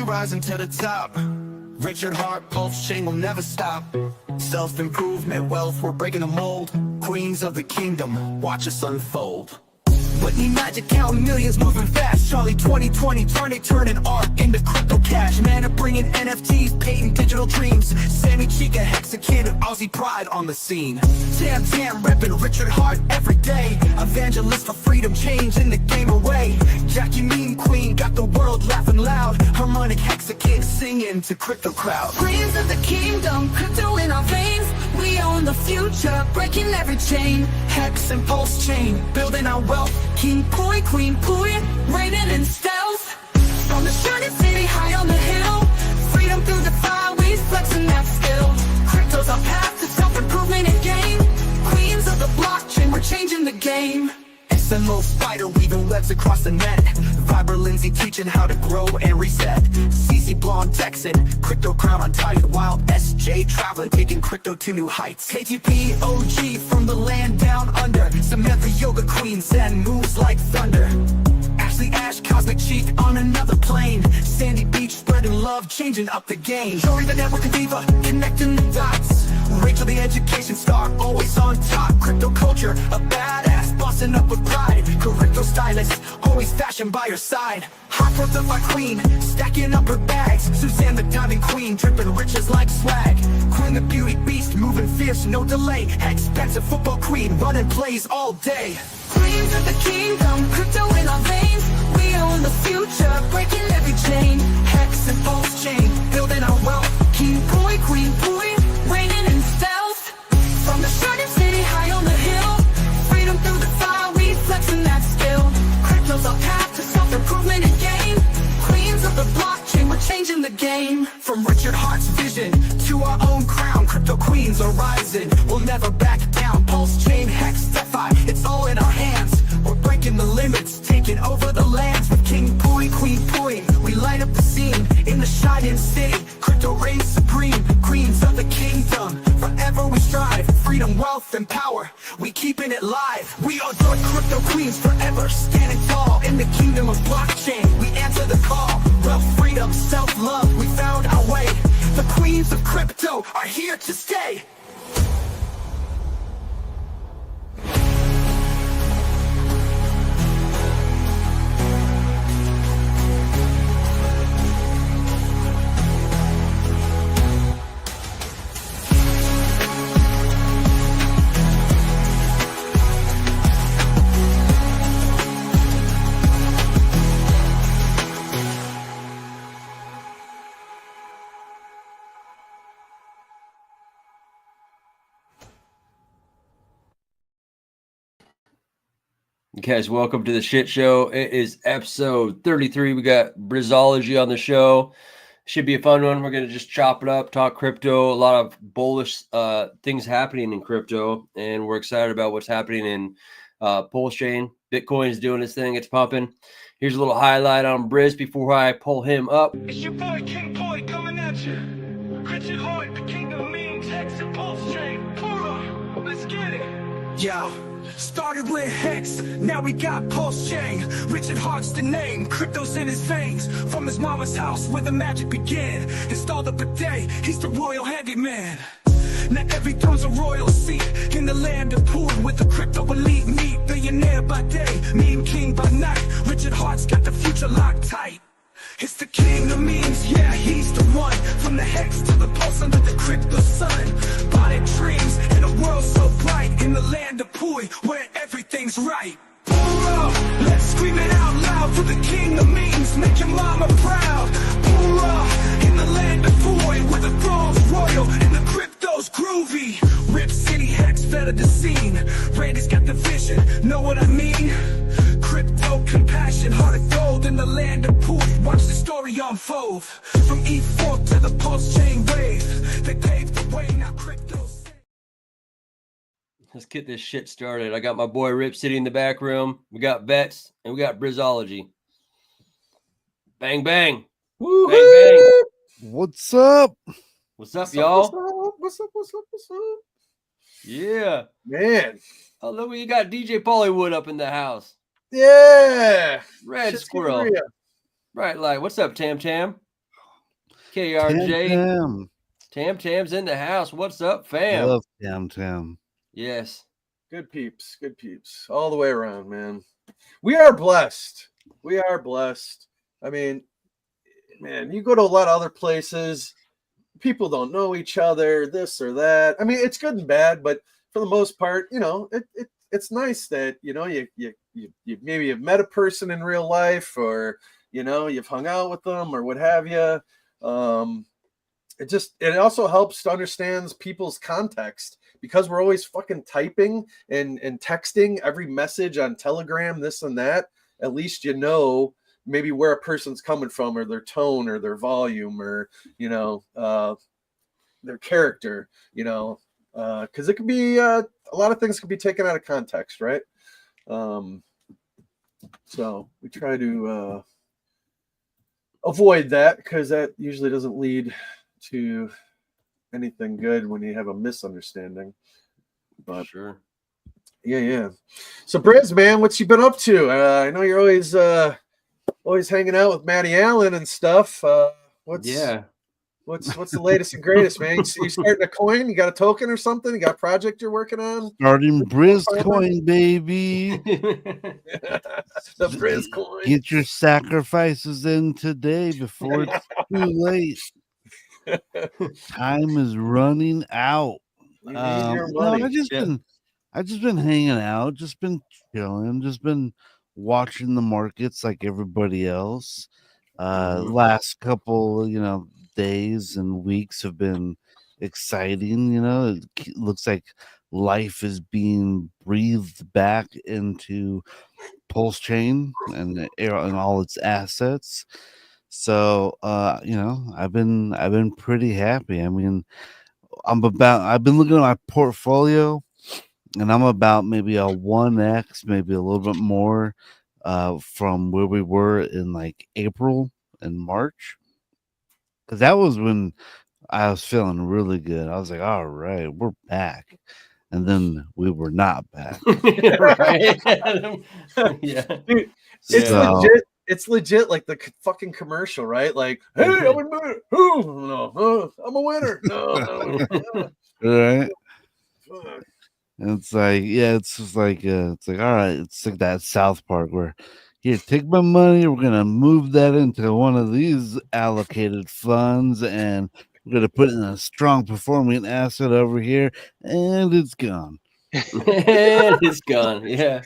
rising to the top. Richard Hart, pulse chain will never stop. Self-improvement, wealth, we're breaking the mold. Queens of the kingdom, watch us unfold. Whitney Magic counting millions, moving fast. Charlie 2020, turning art into crypto cash. Man, of bringing NFTs, painting digital dreams. Sammy Chica, Hexa Kid, Aussie pride on the scene. Tam reppin' Richard Hart every day. Evangelist for freedom, changing the game away. Jackie Mean Queen got the world laughing loud. Harmonic Hexa Kid singing to crypto crowd. Queens of the kingdom, crypto in our veins. We own the future, breaking every chain. Hex and pulse chain, building our wealth. King Poi, Queen Poi, reigning in stealth. From the shining city high on the hill, freedom through the fire, we flexing that skill. Crypto's our path to self-improvement and gain. Queens of the blockchain, we're changing the game. SMO spider weaving webs across the net. Viber Lindsay teaching how to grow and reset. CC Blonde Texan, crypto crown on tight. While SJ traveling, taking crypto to new heights. KTP OG from the land down under. Samantha Yoga Queen, Zen moves like thunder. Ashley Ash, Cosmic Chic on another plane. Sandy Beach spreading love, changing up the game. Jory the network diva, connecting the dots. Rachel the education star, always on top. Crypto culture, a badass, bossing up with pride. Crypto stylist, always fashion by her side. Hot rose of our queen, stacking up her bags. Suzanne the diamond queen, dripping riches like swag. Queen the beauty beast, moving fierce, no delay. Expensive football queen, running plays all day. Queens of the kingdom, crypto in our veins. We own the future, breaking every chain. Hex and pulse chain, building our wealth. King Poi, Queen Poi, reigning in stealth. From the shining city high on the hill, freedom through the fire, we flexing that skill. Crypto's our path to self-improvement and gain. Queens of the blockchain, we're changing the game. From Richard Hart's vision to our own crown, crypto queens are rising. We'll never back down. Pulse chain, Hex, DeFi, it's all in our hands. We're breaking the limits, taking over the lands. With King Poi, Queen Poi, we light up the scene. In the shining city, crypto reigns supreme. Queens of the kingdom, forever we strive. Freedom, wealth, and power, we keeping it live. We are the crypto queens, forever standing tall. In the kingdom of blockchain, we answer the call. Wealth, freedom, self-love, we found our way. The queens of crypto are here to stay. Guys, welcome to the shit show. It is episode 33. We got Brisology on the show. Should be a fun one. We're going to just chop it up, talk crypto, a lot of bullish things happening in crypto, and we're excited about what's happening in Pulse Chain. Bitcoin is doing its thing. It's pumping. Here's a little highlight on Briz before I pull him up. It's your boy King Poi coming at you. Richard Hart, the king of memes, Hex and Pulse Chain. Let's get it. Yo. Started with Hex, now we got Pulse Chain. Richard Hart's the name, crypto's in his veins. From his mama's house where the magic began. Installed up a day, he's the royal handyman. Now every throne's a royal seat in the land of poor with the crypto elite meet. Billionaire by day, meme king by night. Richard Hart's got the future locked tight. It's the king of memes, yeah, he's the one. From the Hex to the pulse under the crypto sun. Bought dreams in a world so bright. In the land of Poi, where everything's right. Hoorah, let's scream it out loud for the king of memes. Make your mama proud. Hoorah, in the land of Poi, where the throne's royal and the crypto's groovy. Rip City Hex fed at the scene. Randy's got the vision, know what I mean? Crypto compassion, heart of gold in the land of Poi. Watch the story unfold. From E4 to the Pulse Chain wave. They paved the way, now crypto's. Let's get this shit started. I got my boy Rip City in the back room. We got Vets and we got Brisology. Bang, bang. Woo-hoo! Bang, bang. What's up? What's up, y'all? What's up? Yeah. Man. Oh, look, you got DJ Pollywood up in the house. Yeah. Red Shit's Squirrel. getting real. Right, like, what's up, Tam Tam? KRJ. Tam Tam's in the house. What's up, fam? Love Tam Tam. Yes. Good peeps. Good peeps. All the way around, man. We are blessed. We are blessed. I mean, man, you go to a lot of other places, people don't know each other, this or that. I mean, it's good and bad, but for the most part, you know, it's nice that, you know, you maybe have met a person in real life, or, you know, you've hung out with them or what have you. It also helps to understand people's context, because we're always fucking typing and texting every message on Telegram, this and that. At least you know maybe where a person's coming from, or their tone, or their volume, or, you know, their character, you know, because it could be a lot of things can be taken out of context, right? So we try to avoid that, because that usually doesn't lead to anything good when you have a misunderstanding. But sure. Yeah. So Briz, man, what's you been up to? I know you're always hanging out with Matty Allen and stuff. What's the latest and greatest, man? You starting a coin? You got a token or something? You got a project you're working on? Starting Briz coin, baby. The Briz coin. Get your sacrifices in today before it's too late. Time is running out. You need your money. No, I just been hanging out, just been chilling, just been watching the markets like everybody else. Last couple, you know, days and weeks have been exciting. You know, it looks like life is being breathed back into Pulse Chain and all its assets. So, you know, I've been pretty happy. I mean, I've been looking at my portfolio, and I'm about maybe a 1x, maybe a little bit more, from where we were in like April and March. Because that was when I was feeling really good. I was like, all right, we're back. And then we were not back. Right. Yeah. Dude, it's legit like the fucking commercial, right? Like, hey, I'm a winner. I'm a winner. No. Right. And it's like, yeah, it's just like, it's like, all right, it's like that South Park where, here, take my money. We're gonna move that into one of these allocated funds, and we're gonna put in a strong performing asset over here, and it's gone. And it's gone. Yeah.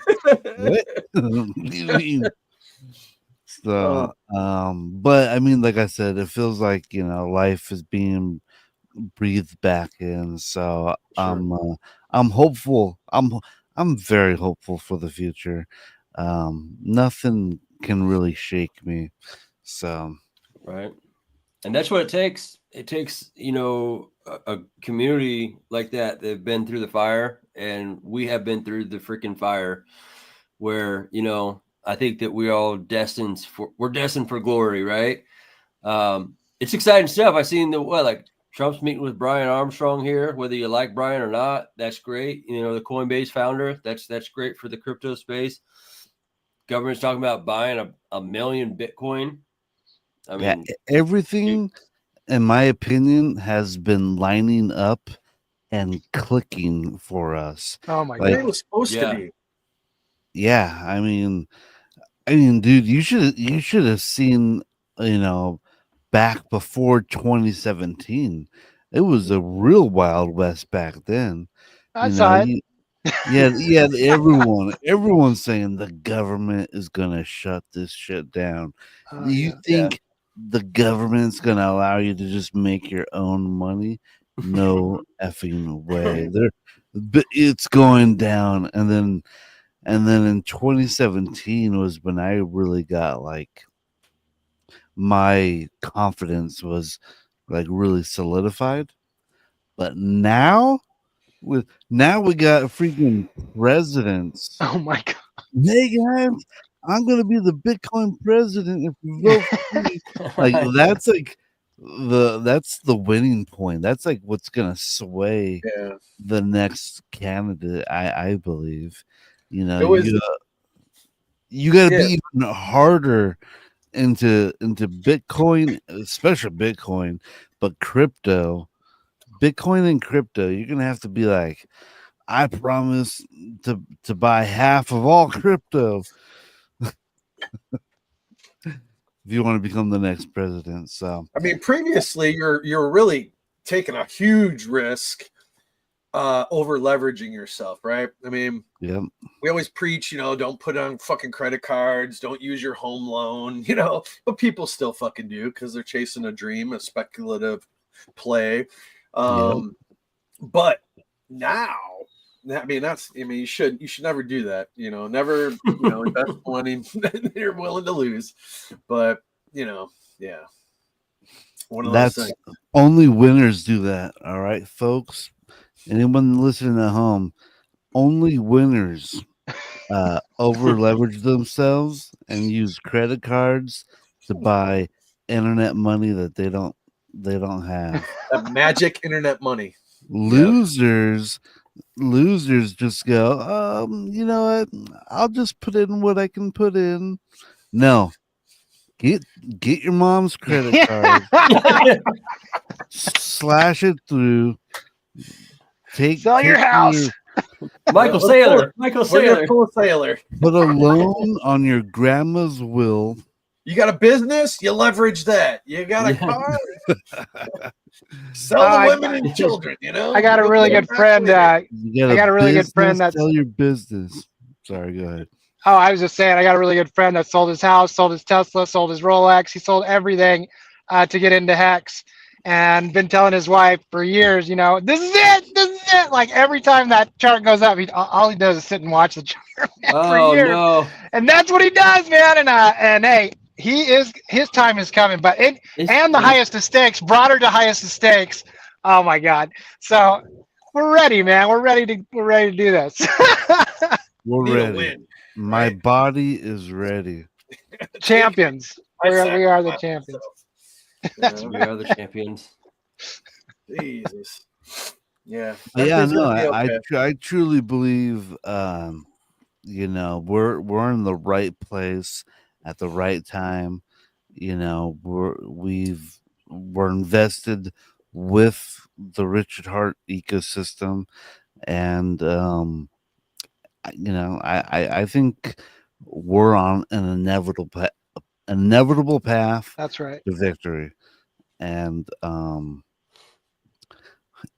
So, but I mean, like I said, it feels like, you know, life is being breathed back in. So Sure. I'm hopeful. I'm very hopeful for the future. Nothing can really shake me. So Right. And that's what it takes. It takes, you know, a community like that. They've been through the fire, and we have been through the freaking fire, where, you know, I think that we're destined for glory, right? It's exciting stuff. I seen like Trump's meeting with Brian Armstrong here, whether you like Brian or not. That's great. You know, the Coinbase founder, that's great for the crypto space. Government's talking about buying a million Bitcoin. I mean, everything, in my opinion, has been lining up and clicking for us. Oh my God. It was supposed to be. Yeah, I mean, dude, you should have seen, you know, back before 2017. It was a real Wild West back then. I saw it. Yeah, everyone's saying the government is gonna shut this shit down. Do you think the government's gonna allow you to just make your own money? No effing way. It's going down. And then in 2017 was when I really got like, my confidence was like really solidified. But now we got freaking presidents. Oh my God. Hey guys, I'm gonna be the Bitcoin president if you vote for me. Like that's the winning point. That's like what's gonna sway the next candidate, I believe. You know, you got to be even harder into Bitcoin, especially Bitcoin, but crypto, Bitcoin and crypto, you're gonna have to be like, I promise to buy half of all crypto if you want to become the next president. So I mean, previously you're really taking a huge risk over leveraging yourself, right? I mean, yeah, we always preach, don't put on fucking credit cards, don't use your home loan, but people still fucking do because they're chasing a dream, a speculative play. But now, you should never do that, never, invest money you're willing to lose. But, yeah. One of those things. Only winners do that. All right, folks. Anyone listening at home, only winners over leverage themselves and use credit cards to buy internet money that they don't have. That magic internet money. Losers just go, you know what? I'll just put in what I can put in. No. Get your mom's credit card. Slash it through. Sell your house. Michael Saylor. Michael Saylor. Put a loan on your grandma's will. You got a business, you leverage that. You got a car, sell the women and children. I got a really good friend. I got a really good friend that's sell your business. Sorry, go ahead. Oh, I was just saying, I got a really good friend that sold his house, sold his Tesla, sold his Rolex. He sold everything to get into Hex, and been telling his wife for years, this is it. Like every time that chart goes up, all he does is sit and watch the chart for years. No. And that's what he does, man. And hey, his time is coming. But the highest of stakes brought her to highest of stakes. Oh my God! So we're ready, man. We're ready to do this. We're ready. My body is ready. Champions. We are the champions. We are the champions. Jesus. Yeah. Yeah, no, I truly believe we're in the right place at the right time. We're invested with the Richard Hart ecosystem, and I think we're on an inevitable path. That's right. To victory. And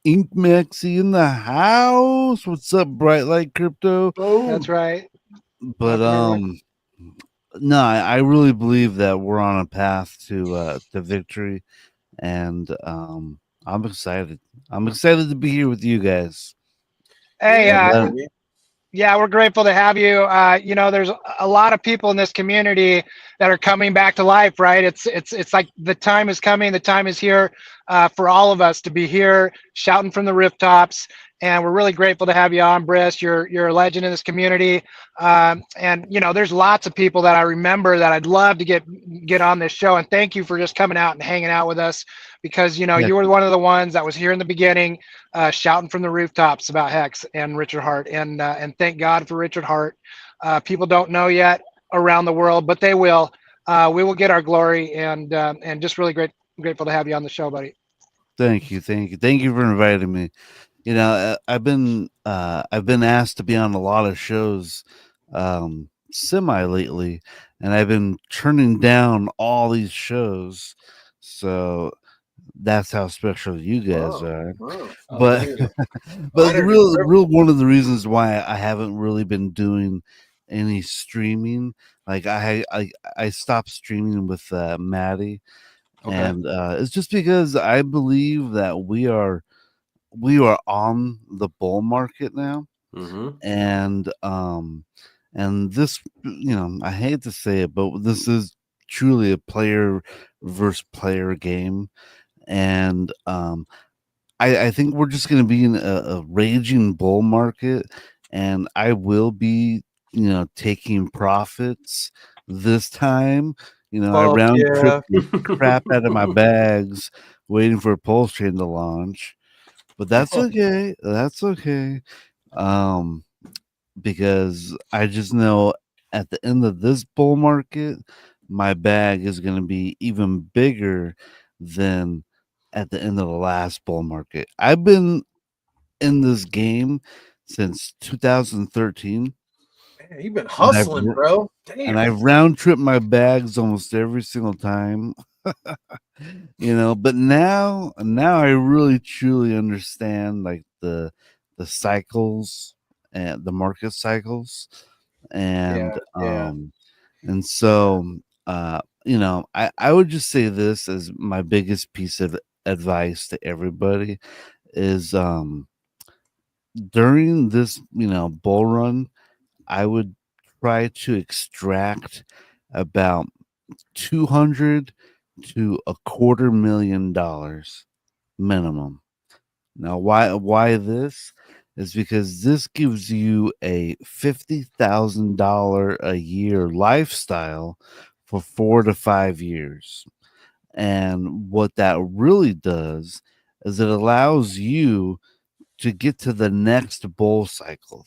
Ink Maxi in the house. What's up, Bright Light Crypto? That's right. But no, I really believe that we're on a path to victory, and I'm excited. I'm excited to be here with you guys. Hey, yeah, we're grateful to have you. There's a lot of people in this community that are coming back to life, right? It's like the time is coming. The time is here for all of us to be here shouting from the rooftops. And we're really grateful to have you on, Briss. You're a legend in this community. And there's lots of people that I remember that I'd love to get on this show. And thank you for just coming out and hanging out with us, because you were one of the ones that was here in the beginning, shouting from the rooftops about Hex and Richard Hart. And thank God for Richard Hart. People don't know yet around the world, but they will. We will get our glory, and just really grateful to have you on the show, buddy. Thank you for inviting me. I've been asked to be on a lot of shows semi lately, and I've been turning down all these shows. So that's how special you guys are. But but the real one of the reasons why I haven't really been doing any streaming, like I stopped streaming with Maddie, and it's just because I believe that we are on the bull market now. And this, I hate to say it, but this is truly a player versus player game. And I think we're just going to be in a raging bull market, and I will be taking profits this time. I round crap out of my bags waiting for a pulse chain to launch. But that's okay. That's okay. Because I just know at the end of this bull market, my bag is going to be even bigger than at the end of the last bull market. I've been in this game since 2013, Man, you've been and hustling, bro. Damn. I've round tripped my bags almost every single time. But now I really truly understand like the cycles and the market cycles, and Yeah. and so I would just say this as my biggest piece of advice to everybody is during this bull run, I would try to extract about 200 to $250,000 minimum. Now, why this is because this gives you a $50,000 a year lifestyle for 4 to 5 years. And what that really does is it allows you to get to the next bull cycle,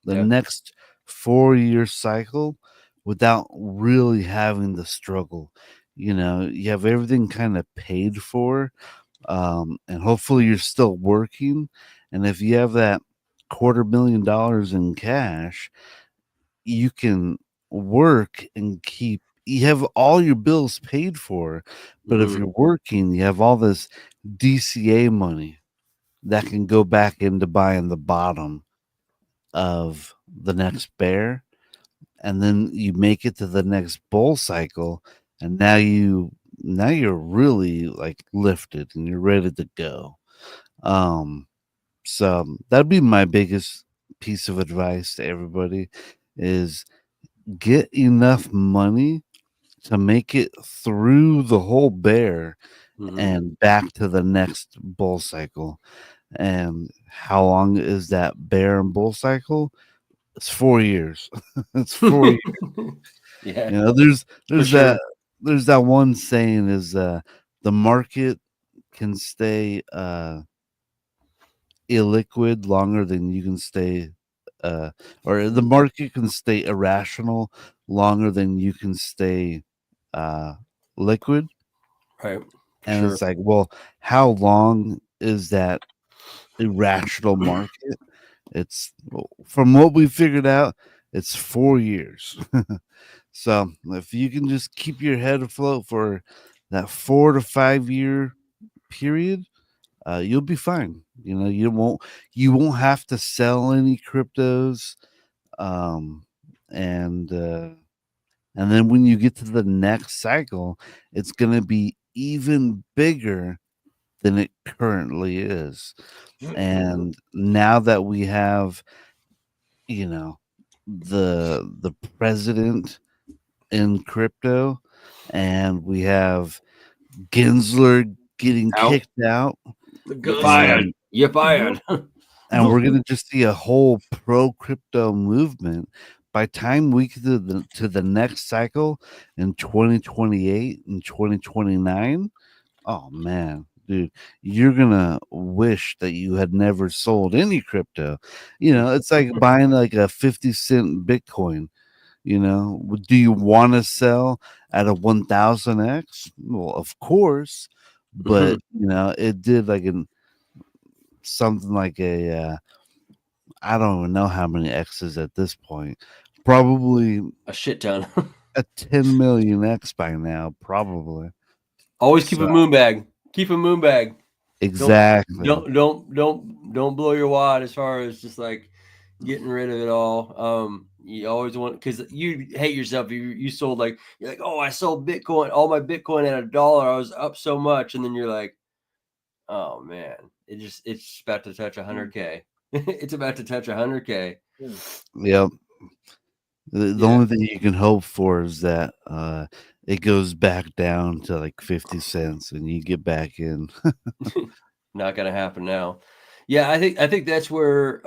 the Yeah. next 4 year cycle without really having to struggle. You have everything kind of paid for, and hopefully you're still working. And if you have that $250,000 in cash, you can work and you have all your bills paid for. But if Mhm. you're working, you have all this DCA money that can go back into buying the bottom of the next bear, and then you make it to the next bull cycle, and now you're really like lifted and you're ready to go. So that'd be my biggest piece of advice to everybody is get enough money to make it through the whole bear Mhm. and back to the next bull cycle. And how long is that bear and bull cycle? It's 4 years. It's 4 years. Yeah. There's For that sure. one saying is the market can stay illiquid longer than you can stay or the market can stay irrational longer than you can stay uh liquid. Right. For And sure. it's like, well, how long is that irrational market? It's from what we figured out, it's 4 years. So if you can just keep your head afloat for that 4 to 5 year period, you'll be fine. You won't have to sell any cryptos, um, and then when you get to the next cycle, it's gonna be even bigger than it currently is. And now that we have, you know, the president in crypto, and we have Gensler getting Out. kicked out, The You gunslinger. fired. You fired. and we're gonna just see a whole pro crypto movement by time we get to the next cycle in 2028 and 2029. Oh man, dude, you're gonna wish that you had never sold any crypto. It's like buying like a 50-cent Bitcoin. Do you want to sell at a 1000x? Well, of course, but it did like something like I don't even know how many X's at this point. Probably A shit ton. a 10 million X by now, probably. Always keep a So moon bag. Keep a moon bag. Don't exactly. don't blow your wad as far as just like getting rid of it all. You always want because you hate yourself. You sold you're like, oh, I sold Bitcoin, all my Bitcoin at $1. I was up so much, and then you're like, oh man, it's about to touch 100K. It's about to touch 100K. Yep. The Yeah. only thing you can hope for is that it goes back down to like 50 cents and you get back in. Not gonna happen now. Yeah, I think that's where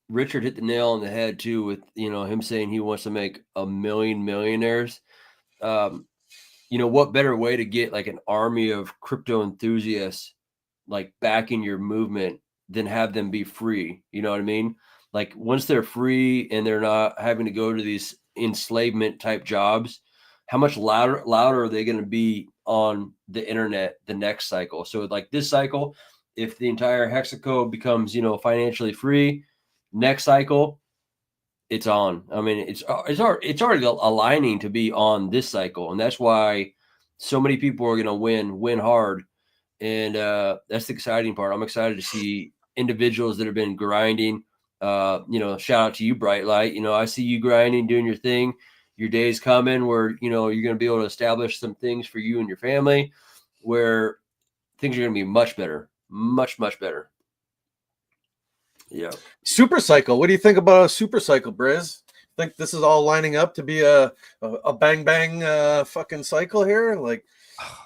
Richard hit the nail on the head too, with him saying he wants to make 1 million millionaires. What better way to get like an army of crypto enthusiasts like backing your movement than have them be free? You know what I mean? Like once they're free and they're not having to go to these enslavement type jobs, how much louder are they going to be on the internet the next cycle? So like this cycle, if the entire Hexaco becomes, financially free, next cycle, it's on. I mean, it's already aligning to be on this cycle, and that's why so many people are going to win hard, and that's the exciting part. I'm excited to see individuals that have been grinding. Shout out to you, Bright Light. I see you grinding, doing your thing. Your day's coming where you're going to be able to establish some things for you and your family, where things are going to be much better, much better. Yeah. Super cycle. What do you think about a super cycle, Briz? Think this is all lining up to be a bang fucking cycle here? Like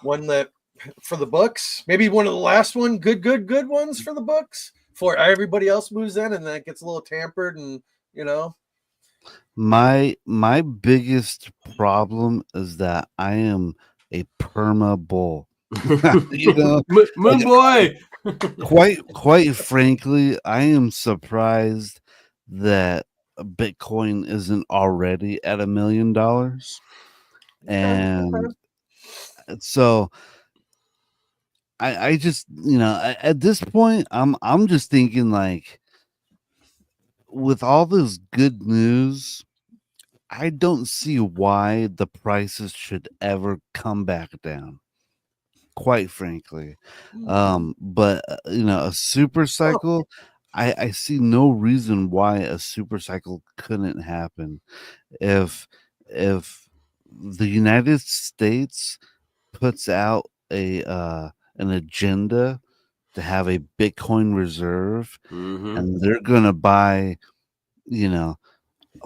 one that for the books? Maybe one of the last one, good ones for the books before everybody else moves in and then it gets a little tampered and My biggest problem is that I am a perma bull. Moon boy. quite frankly, I am surprised that Bitcoin isn't already at $1 million. And so I just, at this point, I'm just thinking like, with all this good news, I don't see why the prices should ever come back down. Quite frankly, but a super cycle, I see no reason why a super cycle couldn't happen. If the United States puts out an agenda to have a Bitcoin reserve, and they're gonna buy,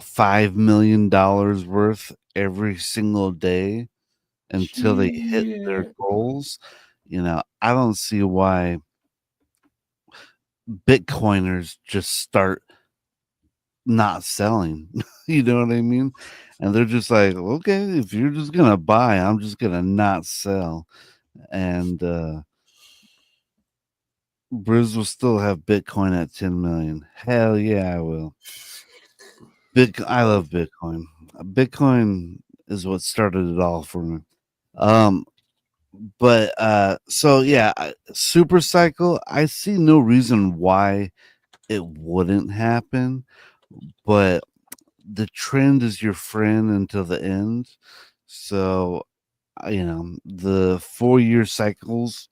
$5 million worth every single day until they hit their goals, I don't see why Bitcoiners just start not selling. You know what I mean? And they're just like, okay, if you're just gonna buy, I'm just gonna not sell. And Briz will still have Bitcoin at 10 million. Hell yeah, I will. I love Bitcoin. Bitcoin is what started it all for me. But so yeah, super cycle, I see no reason why it wouldn't happen, but the trend is your friend until the end. So the 4-year cycles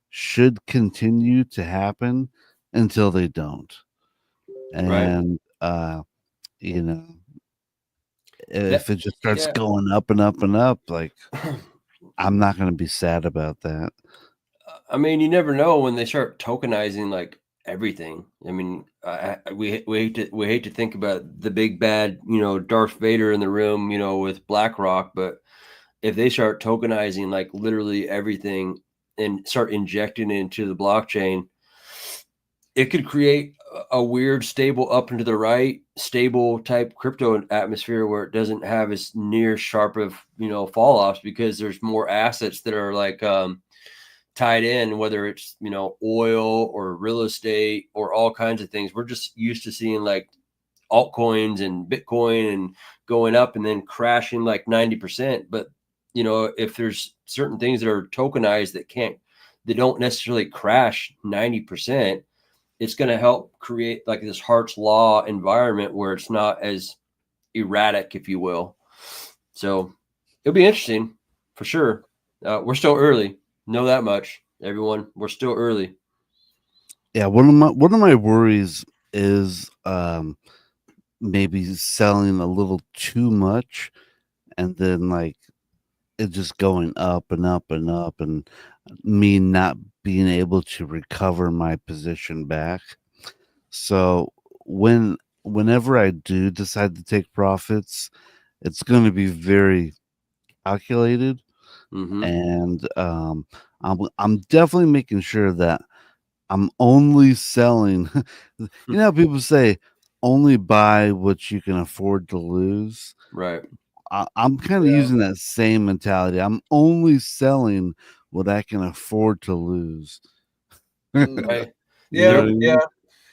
should continue to happen until they don't. And if it just starts going up and up and up, like I'm not going to be sad about that. I mean, you never know when they start tokenizing like everything. I mean, we hate to think about the big bad, Darth Vader in the room, with BlackRock, but if they start tokenizing like literally everything and start injecting it into the blockchain, it could create a weird stable up and to the right stable type crypto atmosphere where it doesn't have as near sharp of fall offs because there's more assets that are like tied in, whether it's oil or real estate or all kinds of things. We're just used to seeing like altcoins and Bitcoin and going up and then crashing like 90%. But if there's certain things that are tokenized they don't necessarily crash 90%, it's going to help create like this Hart's Law environment where it's not as erratic, if you will. So it'll be interesting for sure. We're still early. Know that much, everyone. We're still early. Yeah, one of my worries is maybe selling a little too much, and then like it just going up and up and up, and me not being able to recover my position back. So whenever I do decide to take profits, it's going to be very calculated, and I'm definitely making sure that I'm only selling. How people say only buy what you can afford to lose. Right. I'm kind of using that same mentality. I'm only selling what I can afford to lose. Right. Yeah.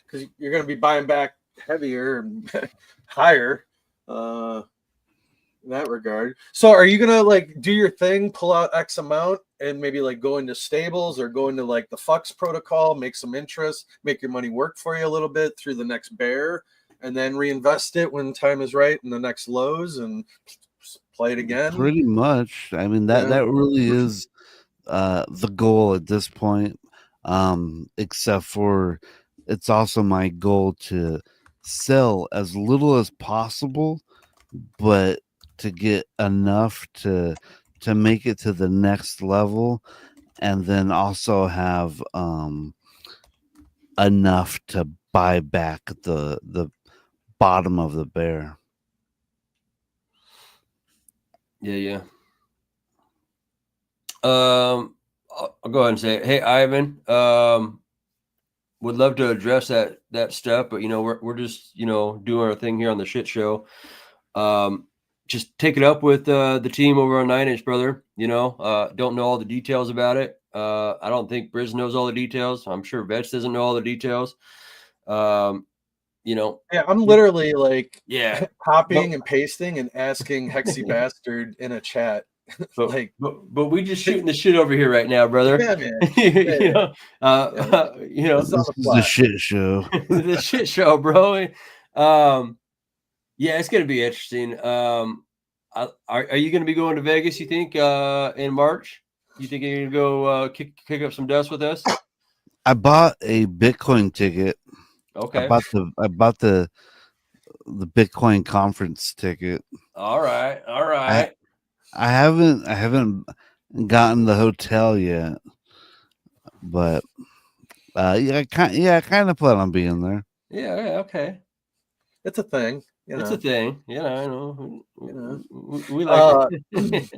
Because you're going to be buying back heavier and higher. in that regard. So are you gonna like do your thing, pull out X amount, and maybe like go into stables or go into like the Fux protocol, make some interest, make your money work for you a little bit through the next bear, and then reinvest it when time is right in the next lows and play it again? Pretty much. I mean, that really is the goal at this point. Except for it's also my goal to sell as little as possible, but to get enough to make it to the next level, and then also have enough to buy back the bottom of the bear. Yeah. I'll go ahead and say it. Hey, Ivan, would love to address that stuff, but we're just doing our thing here on the shit show. Just take it up with the team over on 9 Inch, brother. Don't know all the details about it. I don't think Briz knows all the details. I'm sure Vetch doesn't know all the details. Yeah, I'm literally like copying But- and pasting and asking Hexy Bastard in a chat. But we just shooting the shit over here right now, brother. Yeah, man. This is the shit show. The shit show, bro. Yeah, it's gonna be interesting. Are you gonna be going to Vegas, you think, in March? You think you're gonna go kick up some dust with us? I bought a Bitcoin ticket. Okay. I bought the Bitcoin conference ticket. All right. I haven't gotten the hotel yet, but I kind of plan on being there. Yeah, okay. It's a thing. It's a thing. I know. We like it.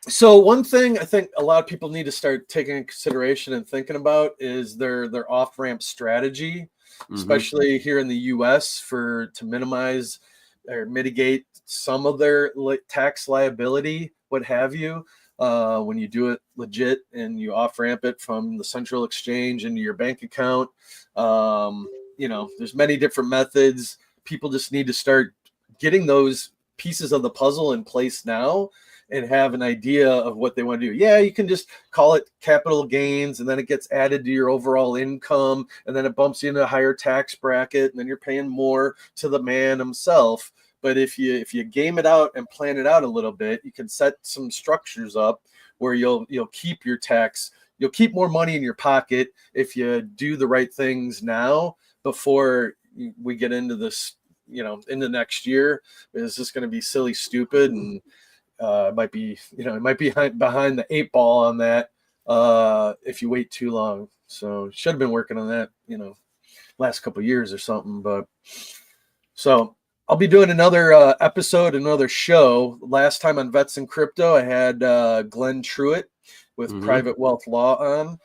So one thing I think a lot of people need to start taking into consideration and thinking about is their off-ramp strategy, especially here in the U.S. to minimize or mitigate some of their tax liability, what have you. When you do it legit and you off-ramp it from the central exchange into your bank account, there's many different methods. People just need to start getting those pieces of the puzzle in place now and have an idea of what they want to do. Yeah, you can just call it capital gains, and then it gets added to your overall income, and then it bumps you into a higher tax bracket, and then you're paying more to the man himself. But if you game it out and plan it out a little bit, you can set some structures up where you'll keep your tax, you'll keep more money in your pocket if you do the right things now before we get into this, in the next year. It's just going to be silly, stupid, and it might be behind the 8 ball on that if you wait too long. So should have been working on that, last couple of years or something. But so I'll be doing another episode, another show. Last time on Vets and Crypto, I had Glenn Truitt with Private Wealth Law on.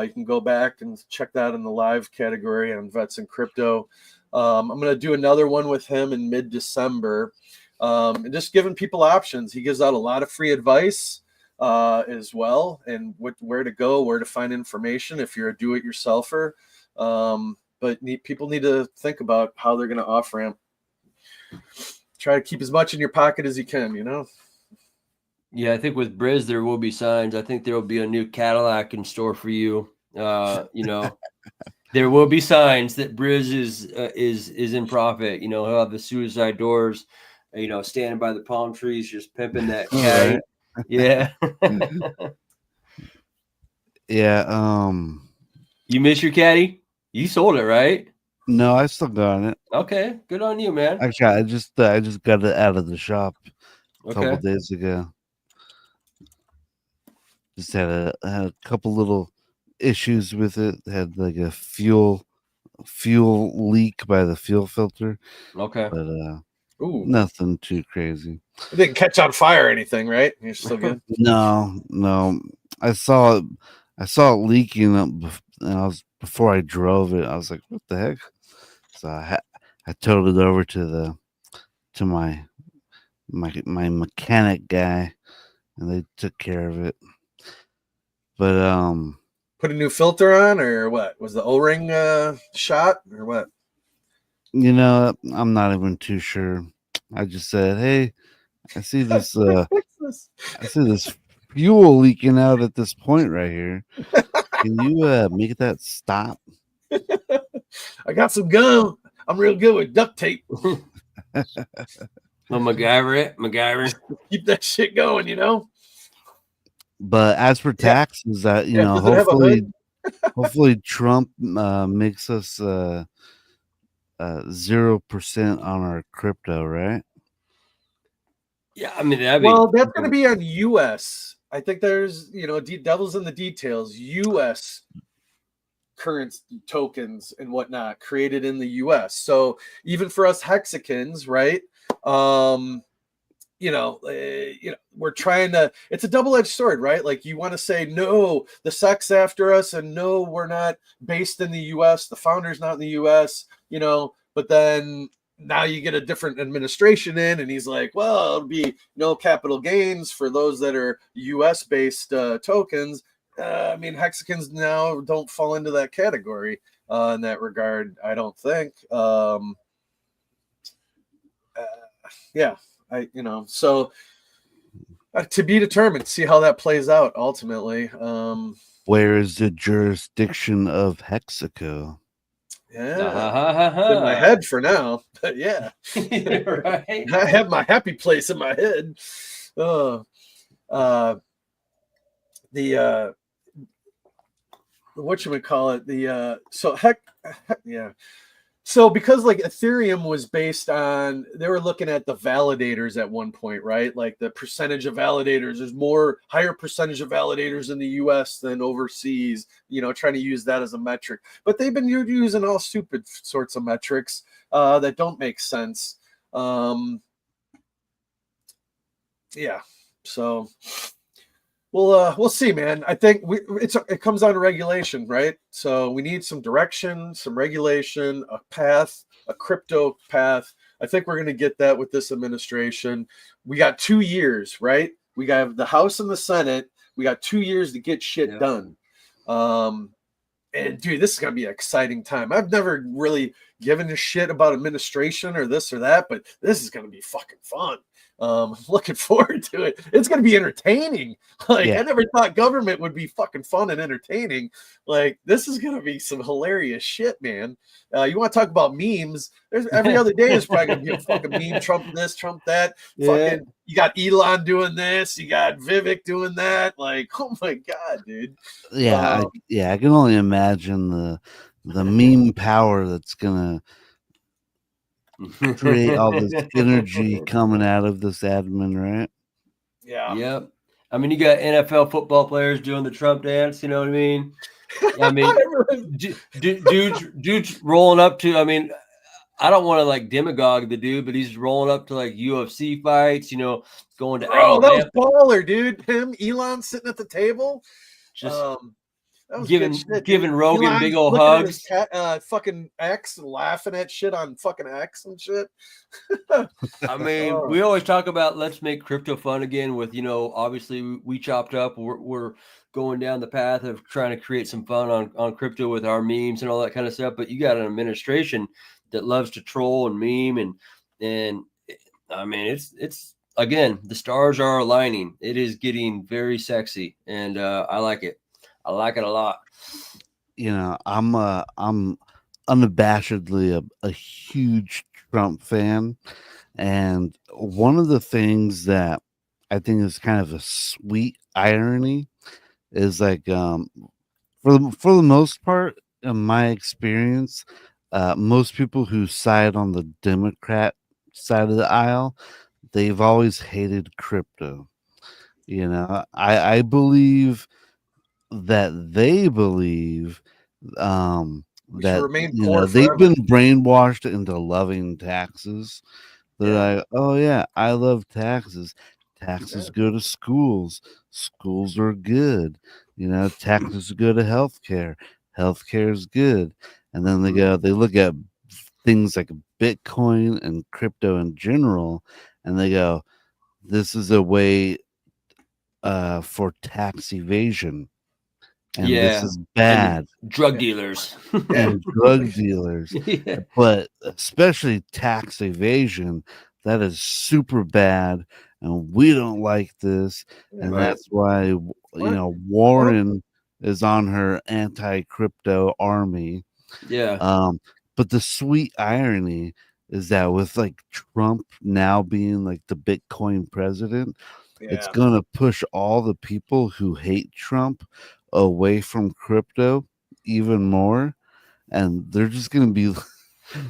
You can go back and check that in the live category on Vets and Crypto. I'm going to do another one with him in mid-December, and just giving people options. He gives out a lot of free advice as well, and where to go, where to find information if you're a do-it-yourselfer. But people need to think about how they're going to off-ramp. Try to keep as much in your pocket as you can, Yeah, I think with Briz there will be signs. I think there will be a new Cadillac in store for you. There will be signs that Briz is in profit. He'll have the suicide doors, standing by the palm trees, just pimping that caddy. Right. Yeah. Yeah. You miss your caddy? You sold it, right? No, I still got it. Okay, good on you, man. Actually, I just got it out of the shop a couple days ago. Just had a couple little issues with it. Had like a fuel leak by the fuel filter. Okay, but nothing too crazy. It didn't catch on fire or anything, right? You're still good. No. I saw it leaking up, and before I drove it, I was like, "What the heck?" So I towed it over to my mechanic guy, and they took care of it. But put a new filter on, or what? Was the O-ring shot, or what? I'm not even too sure. I just said, "Hey, I see this. I see this fuel leaking out at this point right here. Can you make that stop? I got some gum. I'm real good with duct tape. Well, MacGyver. Keep that shit going, you know. But as for Yeah. taxes, that Yeah, does it have a hopefully, hood? Trump makes us 0% on our crypto, right? Yeah, I mean that'd Well, be that's going to be on U.S. I think there's, devil's in the details. U.S. currency tokens and whatnot created in the U.S. So even for us Hexicans, right? We're trying to. It's a double-edged sword, right? Like you want to say no, the SEC's after us, and no, we're not based in the U.S. The founder's not in the U.S. But then now you get a different administration in, and he's like, well, it'll be no capital gains for those that are U.S. based tokens. I mean, Hexicans now don't fall into that category in that regard, I don't think. Yeah, so to be determined, see how that plays out ultimately. Where is the jurisdiction of Hexico? Yeah, it's in my head for now, but yeah, right. I have my happy place in my head. So because like Ethereum was based on, they were looking at the validators at one point, right? Like the percentage of validators, there's higher percentage of validators in the US than overseas, trying to use that as a metric. But they've been using all stupid sorts of metrics that don't make sense. Yeah. So we'll see, man. I think it comes down to regulation, right? So we need some direction, some regulation, a path, a crypto path. I think we're going to get that with this administration. We got 2 years, right? We got the House and the Senate. We got 2 years to get shit done. And dude, this is going to be an exciting time. I've never really given a shit about administration or this or that, but this is going to be fucking fun. I'm looking forward to it. It's going to be entertaining. I never thought government would be fucking fun and entertaining. Like, this is going to be some hilarious shit, man. You want to talk about memes? There's every other day is probably going to be a fucking meme. Trump this, Trump that. Fucking, you got Elon doing this. You got Vivek doing that. Like, oh my god, dude. I can only imagine the meme power that's gonna create all this energy coming out of this admin, right? Yeah. Yep. I mean, you got NFL football players doing the Trump dance. You know what I mean? I mean, dude's rolling up to. I mean, I don't want to like demagogue the dude, but he's rolling up to like UFC fights. Going to. Bro, that was baller, dude. Him, Elon sitting at the table. Just that was giving Rogan Elon's big old looking hugs. At his fucking X and laughing at shit on fucking X and shit. I mean, we always talk about let's make crypto fun again. With obviously we chopped up. We're going down the path of trying to create some fun on crypto with our memes and all that kind of stuff. But you got an administration that loves to troll and meme and I mean it's again, the stars are aligning. It is getting very sexy, and I like it. I like it a lot. I'm unabashedly a huge Trump fan, and one of the things that I think is kind of a sweet irony is like for the most part, in my experience, most people who side on the Democrat side of the aisle, they've always hated crypto. I believe that they believe that they've been brainwashed into loving taxes. They're like, oh yeah, I love taxes. Taxes go to schools. Schools are good. Taxes go to healthcare. Healthcare is good. And then they look at things like Bitcoin and crypto in general, and they go, this is a way for tax evasion. And this is bad. And drug dealers. And drug dealers. But especially tax evasion, that is super bad. and we don't like this, and Right. that's why Warren is on her anti-crypto army. Yeah. But the sweet irony is that with like Trump now being like the Bitcoin president, it's gonna push all the people who hate Trump away from crypto even more, and they're just gonna be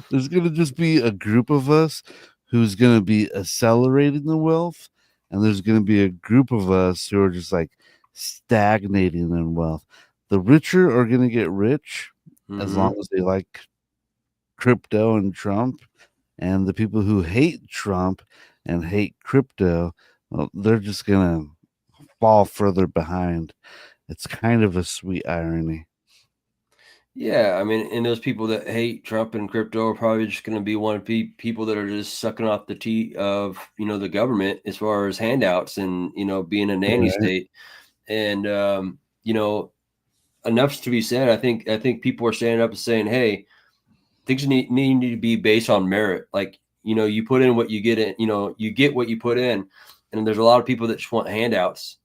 there's gonna just be a group of us who's gonna be accelerating the wealth, and there's gonna be a group of us who are just like stagnating in wealth. The richer are gonna get rich as Mhm. long as they like crypto and Trump, and the people who hate Trump and hate crypto, well, they're just gonna fall further behind. It's kind of a sweet irony. Yeah, I mean, and those people that hate Trump and crypto are probably just going to be one of people that are just sucking off the tea of the government as far as handouts and being a nanny Right. state, and enough's to be said. I think people are standing up and saying, hey, things need to be based on merit. Like you put in what you get in. You get what you put in, and there's a lot of people that just want handouts.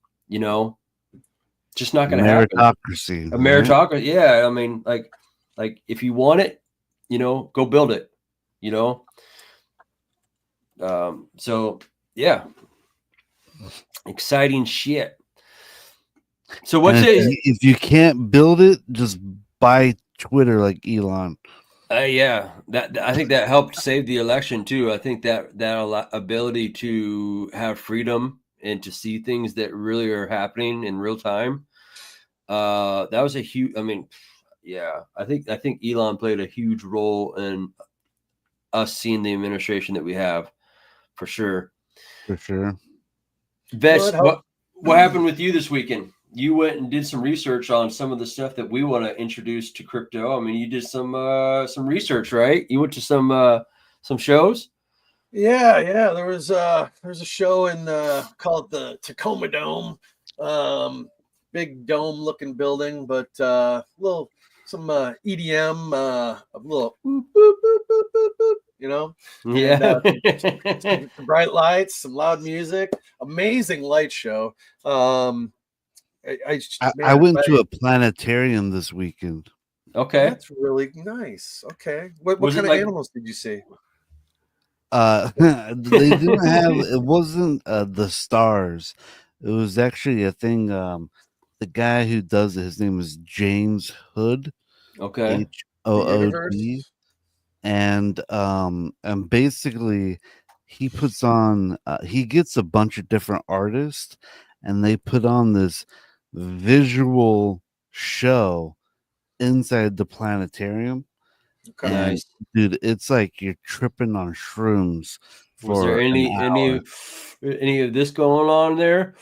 Just not going to happen. Meritocracy. A meritocracy, yeah. I mean, like if you want it, go build it. So yeah, exciting shit. So what's it? If you can't build it, just buy Twitter like Elon. Yeah, that I think that helped save the election too. I think that ability to have freedom and to see things that really are happening in real time. That was a huge. I mean, yeah, I think Elon played a huge role in us seeing the administration that we have, for sure. For sure. Vess, what happened with you this weekend? You went and did some research on some of the stuff that we want to introduce to crypto. I mean, you did some research, right? You went to some shows. Yeah. There was a show in called the Tacoma Dome. Big dome looking building, but some EDM, a little boop, boop, boop, boop, boop, boop, Yeah. some bright lights, some loud music, amazing light show. I went to a planetarium this weekend. Okay, that's really nice. Okay, what kind of animals did you see? They didn't have. It wasn't the stars. It was actually a thing. The guy who does it, his name is James Hood. Okay. HOOD. And basically he puts on he gets a bunch of different artists and they put on this visual show inside the planetarium. Okay. Nice. Dude, it's like you're tripping on shrooms. Was there any of this going on there?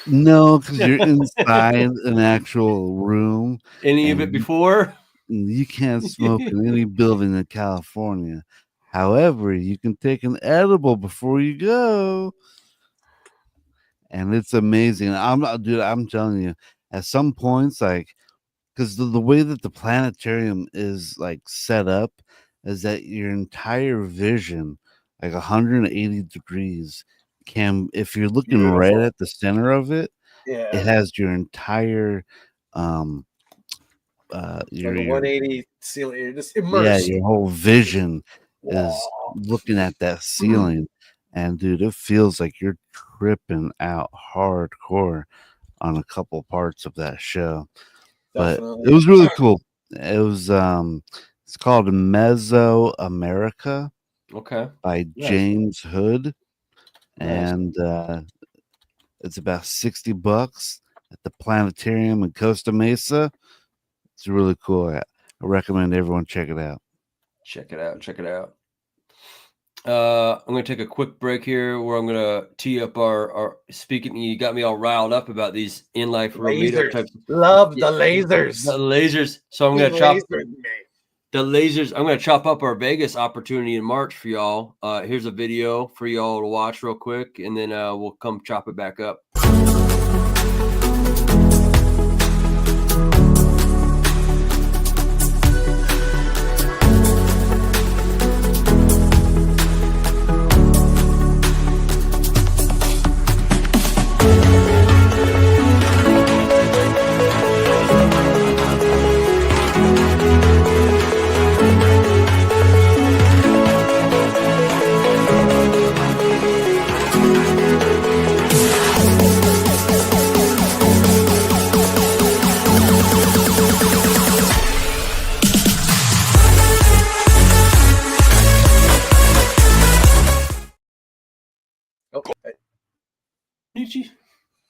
No, because you're inside an actual room. Any of it before? You can't smoke in any building in California. However, you can take an edible before you go. And it's amazing. I'm telling you, at some points, like, because the way that the planetarium is like set up is that your entire vision, like 180 degrees, if you're looking right at the center of it, it has your entire your 180 ceiling. You're just immersed. Yeah, your whole vision is looking at that ceiling, and dude, it feels like you're tripping out hardcore on a couple parts of that show. Definitely. But it was really cool. It was it's called Mesoamerica. Okay. By James Hood. And it's about $60 at the planetarium in Costa Mesa. It's really cool. I recommend everyone check it out. Check it out. I'm going to take a quick break here where I'm going to tee up our speaking. You got me all riled up about these in life meetup types. Love the lasers. The lasers. So I'm going to chop the lasers. I'm going to chop up our Vegas opportunity in March for y'all. Here's a video for y'all to watch real quick, and then we'll come chop it back up.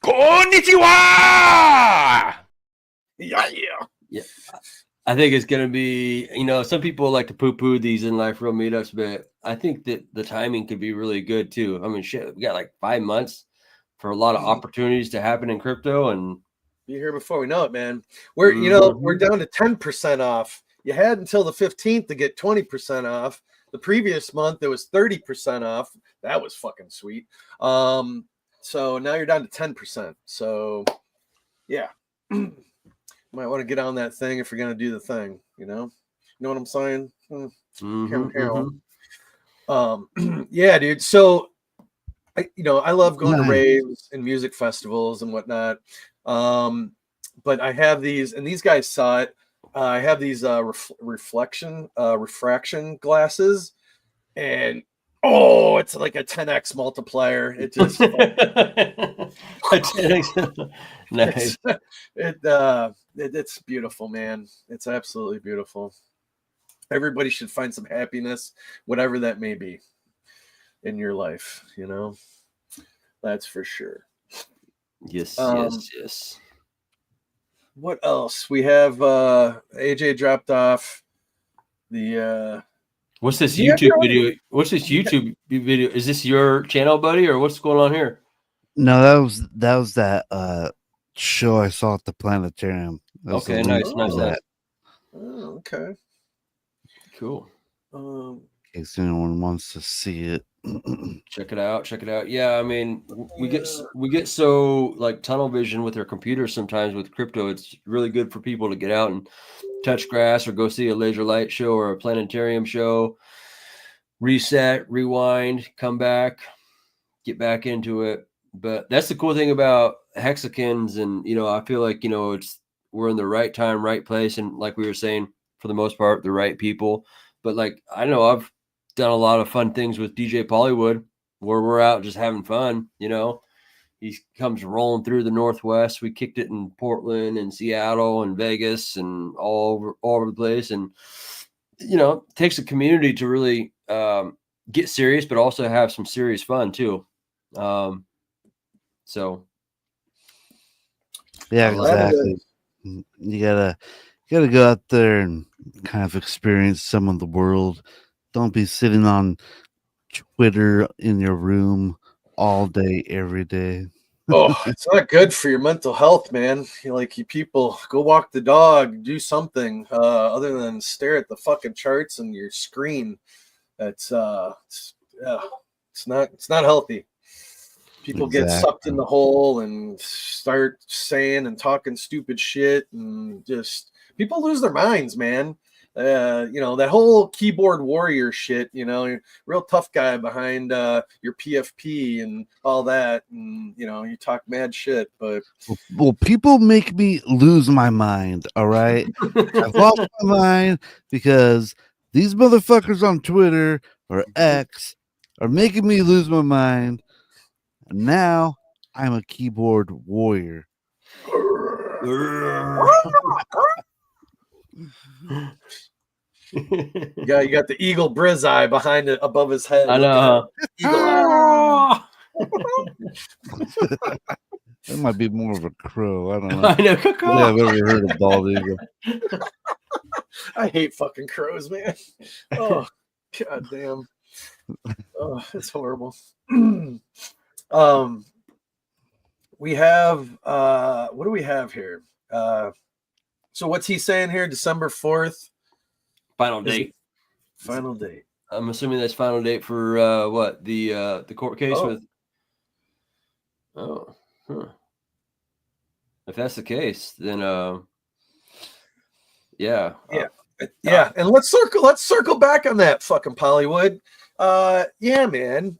Konnichiwa! Yeah. Yeah. I think it's going to be, some people like to poo-poo these in life real meetups, but I think that the timing could be really good too. I mean, shit, we got like 5 months for a lot of opportunities to happen in crypto, and be here before we know it, man. We're down to 10% off. You had until the 15th to get 20% off. The previous month it was 30% off. That was fucking sweet. So now you're down to 10%. So yeah. Might want to get on that thing if you're gonna do the thing, you know what I'm saying? Yeah, dude. So I love going to raves and music festivals and whatnot. But I have these, and these guys saw it. I have these refraction glasses, and it's like a 10x multiplier. It just nice. It's beautiful, man. It's absolutely beautiful. Everybody should find some happiness, whatever that may be in your life, that's for sure. Yes. What else? We have AJ dropped off the what's this YouTube video? What's this YouTube video? Is this your channel, buddy, or what's going on here? No, that was that show I saw at the planetarium. Okay, nice. Oh, okay. Cool. In case anyone wants to see it. Check it out. Yeah, I mean, we get so like tunnel vision with our computers sometimes with crypto. It's really good for people to get out and touch grass or go see a laser light show or a planetarium show, reset, rewind, come back, get back into it. But that's the cool thing about hexagons, and I feel like we're in the right time, right place, and like we were saying, for the most part, the right people. But like I know I've done a lot of fun things with DJ Pollywood where we're out just having fun. He comes rolling through the Northwest. We kicked it in Portland and Seattle and Vegas and all over the place. And it takes a community to really get serious, but also have some serious fun too. So yeah, exactly. You gotta go out there and kind of experience some of the world. Don't be sitting on Twitter in your room all day, every day. It's not good for your mental health, man. You people go walk the dog, do something other than stare at the fucking charts and your screen. It's not healthy. People get sucked in the hole and start saying and talking stupid shit, and just people lose their minds, man. That whole keyboard warrior shit, real tough guy behind your PFP and all that. And, you talk mad shit, but. Well, people make me lose my mind. All right. I've lost my mind because these motherfuckers on Twitter or X are making me lose my mind. And now I'm a keyboard warrior. Yeah, you got the eagle briz eye behind it above his head. I know. That might be more of a crow. I don't know. I know. I've ever heard of bald eagle. I hate fucking crows, man. Oh, god damn. Oh, it's horrible. We have what do we have here? So what's he saying here? December 4th. Final date. Final date. I'm assuming that's final date for what? The court case with. Oh, huh. If that's the case, then yeah. Yeah. And let's circle back on that fucking Pollywood. Yeah, man.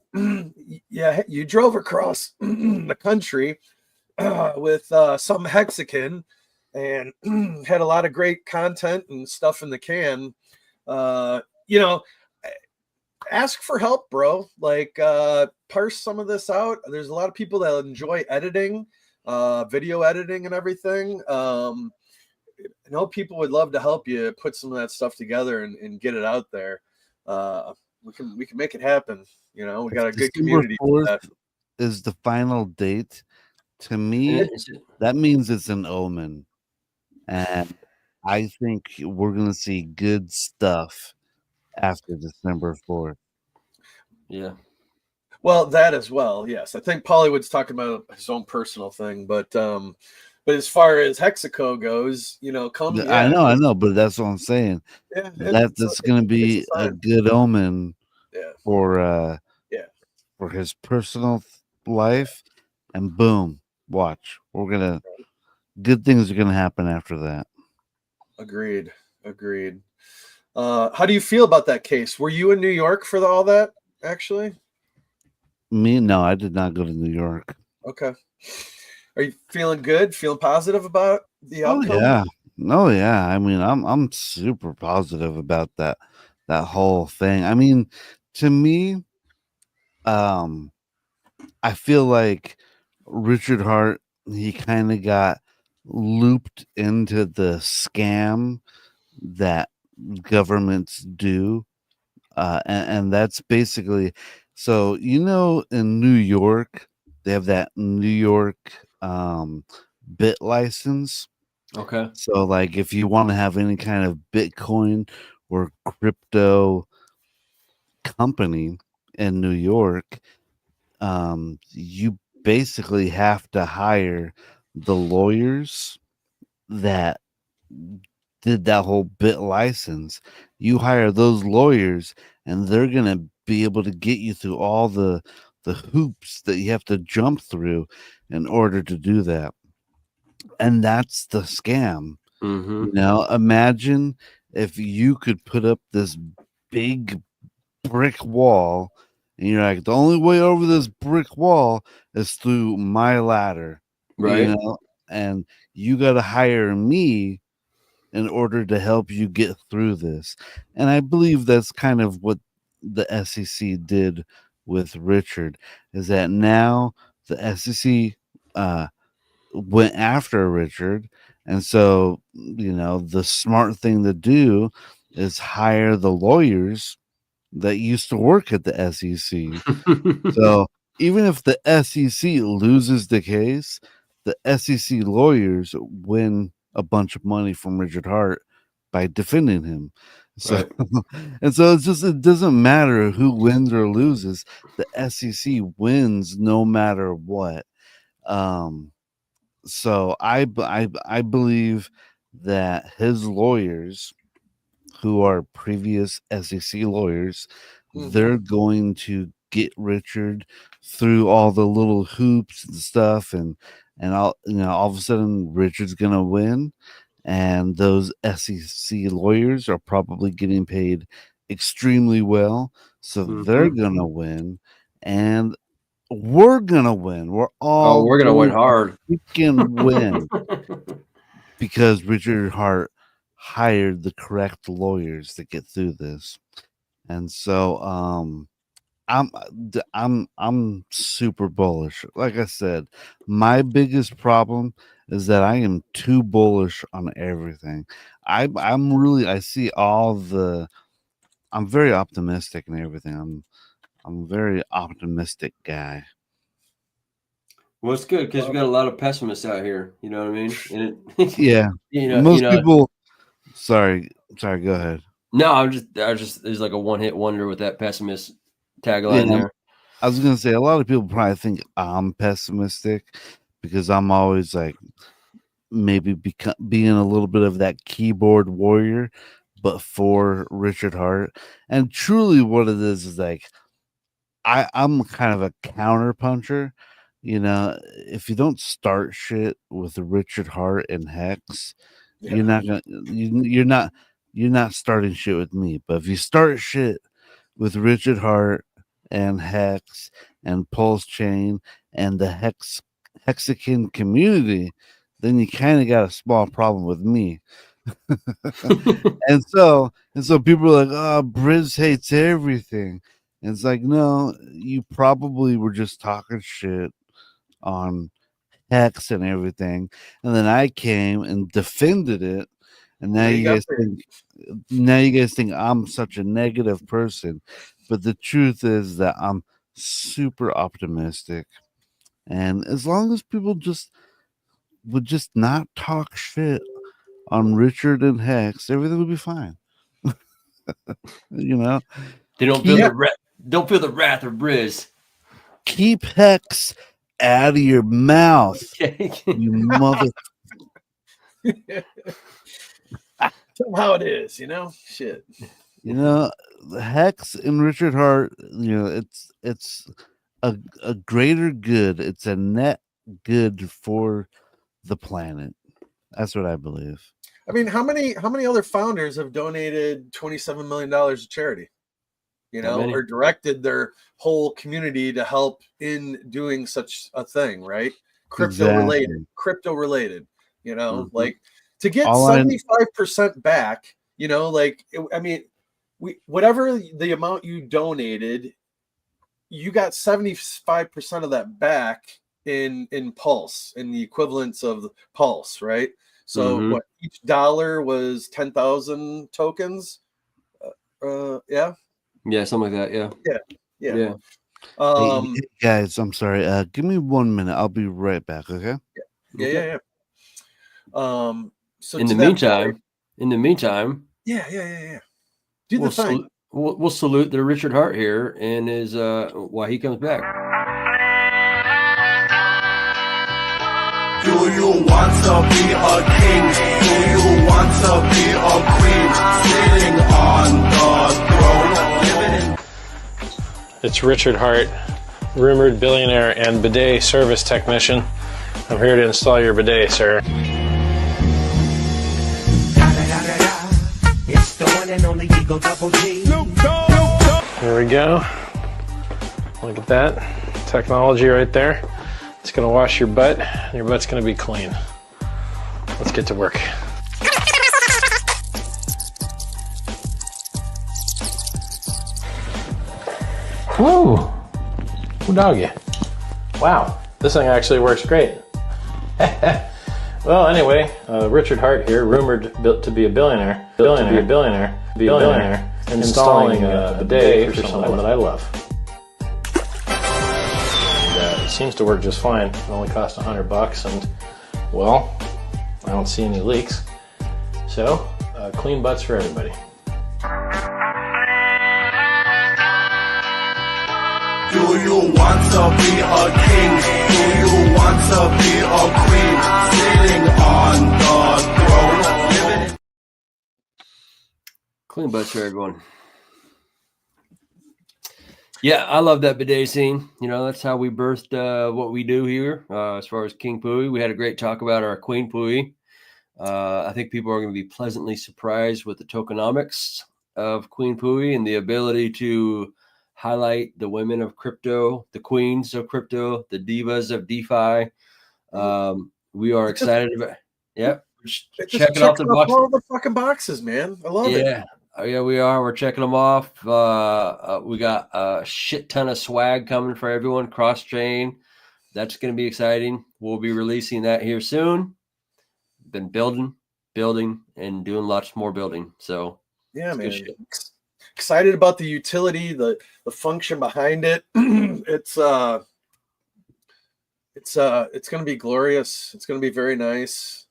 Yeah, you drove across the country with some hexagon and had a lot of great content and stuff in the can. Ask for help, bro. Parse some of this out. There's a lot of people that enjoy editing, video editing and everything. I know people would love to help you put some of that stuff together and get it out there. We can make it happen. We got a good community for that. Is the final date. To me, It's- that means it's an omen. And I think we're going to see good stuff after December 4th. yeah. Well, that as well, yes. I think Pollywood's talking about his own personal thing, but as far as Hexaco goes, come I know, but that's what I'm saying. yeah, That's going to it's a be a sign. good omen Yeah, for yeah. for his personal life, and boom, watch. We're going to good things are going to happen after that. Agreed. How do you feel about that case? Were you in New York for all that? Actually, Me, no, I did not go to New York. okay. Are you feeling good? Feeling positive about the Oh outcome? yeah. Oh yeah. I mean, I'm super positive about that whole thing. I mean, to me, um, I feel like Richard Hart, he kind of got looped into the scam that governments do. And that's basically so in New York, they have that New York bit license. Okay. So, like, if you want to have any kind of Bitcoin or crypto company in New York, you basically have to hire the lawyers that did that whole bit license. You hire those lawyers, and they're gonna be able to get you through all the hoops that you have to jump through in order to do that. And that's the scam. Mm-hmm. Imagine if you could put up this big brick wall, and you're like, the only way over this brick wall is through my ladder, Right. and you got to hire me in order to help you get through this. And I believe that's kind of what the SEC did with Richard, is that now the SEC went after Richard. And so, the smart thing to do is hire the lawyers that used to work at the SEC. So even if the SEC loses the case, the SEC lawyers win a bunch of money from Richard Hart by defending him. So Right. and so it doesn't matter who wins or loses. The SEC wins no matter what. So I believe that his lawyers, who are previous SEC lawyers, they're going to get Richard through all the little hoops and stuff, and all of a sudden Richard's gonna win, and those SEC lawyers are probably getting paid extremely well, so they're Mm-hmm. gonna win, and we're gonna win. We're Oh, all we're gonna win going hard. to freaking win because Richard Hart hired the correct lawyers to get through this. And so I'm super bullish. Like I said, my biggest problem is that I am too bullish on everything. I see I'm very optimistic and everything. I'm a very optimistic guy. Well, it's good because we got a lot of pessimists out here. You know what I mean? And it, Yeah. you Most know. people sorry, go ahead. No, I just there's like a one hit wonder with that pessimist tagline Yeah, there. I was gonna say a lot of people probably think I'm pessimistic because I'm always like maybe being a little bit of that keyboard warrior, but for Richard Hart. And truly, what it is like I'm kind of a counter puncher. If you don't start shit with Richard Hart and Hex, Yeah. you're not gonna you're not starting shit with me. But if you start shit with Richard Hart and Hex and Pulse Chain and the Hexakin community, then you kind of got a small problem with me. and so people are like, oh, Briz hates everything. And it's like, no, you probably were just talking shit on Hex and everything. And then I came and defended it. And Now you got paid. now you guys think I'm such a negative person. But the truth is that I'm super optimistic. And as long as people would just not talk shit on Richard and Hex, everything would be fine. You know, They don't feel don't feel the wrath of Briz. keep Hex out of your mouth, you mother. Tell 'em how it is, shit. You know, Hex and Richard Hart, it's a greater good. It's a net good for the planet. That's what I believe. I mean, how many other founders have donated $27 million to charity? Or directed their whole community to help in doing such a thing, right? Crypto related, like to get 75% back, whatever the amount you donated, you got 75% of that back in Pulse, in the equivalence of Pulse, right? So what, each dollar was 10,000 tokens? Yeah, something like that. Yeah. Hey, guys, I'm sorry. Give me 1 minute. I'll be right back. Okay. Yeah. So in the meantime, yeah. Do the thing. We'll salute the Richard Hart here and his while he comes back. Do you want to be a king? Do you want to be a queen? Sitting on the throne, living in... It's Richard Hart, rumored billionaire and bidet service technician. I'm here to install your bidet, sir. It's the one and only Eagle Double G. Here we go. Look at that technology right there. It's gonna wash your butt, and your butt's gonna be clean. Let's get to work. Woo! Ooh, doggy. Wow, this thing actually works great. Well, anyway, Richard Hart here, rumored to be a billionaire, installing a bidet for someone that I love. It seems to work just fine. It only costs $100, and well, I don't see any leaks. So, clean butts for everybody. Do you want to be a king? Do you want to be a queen? Sitting on the throne, living in... Clean butts for everyone. Yeah, I love that bidet scene. That's how we birthed what we do here. As far as King Pooey, we had a great talk about our Queen Pooey. I think people are going to be pleasantly surprised with the tokenomics of Queen Pooey and the ability to highlight the women of crypto, the queens of crypto, the divas of DeFi. We are excited about. Yeah, checking off all the fucking boxes, man. I love it. Yeah, we are. We're checking them off. We got a shit ton of swag coming for everyone. Cross chain. That's going to be exciting. We'll be releasing that here soon. Been building, and doing lots more building. So yeah, man. Excited about the utility, the function behind it. It's going to be glorious. It's going to be very nice.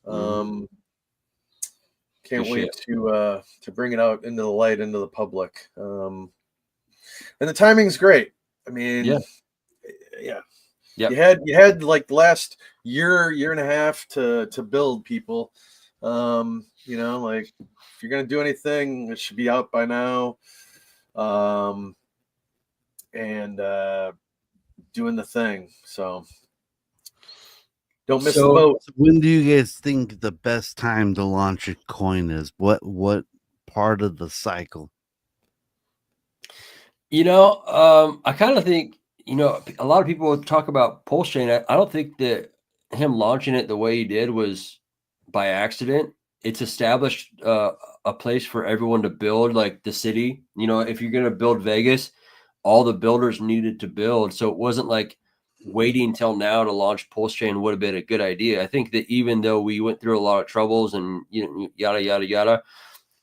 Can't wait to bring it out into the light, into the public. And the timing's great. I mean, yeah. You had like the last year and a half to build, people. Like if you're gonna do anything, it should be out by now. And doing the thing. So don't miss the boat. When do you guys think the best time to launch a coin is? What part of the cycle? I kind of think, a lot of people talk about Pulse Chain. I don't think that him launching it the way he did was by accident. It's established a place for everyone to build, like the city. If you're going to build Vegas, all the builders needed to build. So it wasn't like waiting till now to launch Pulse Chain would have been a good idea. I think that even though we went through a lot of troubles and yada yada yada,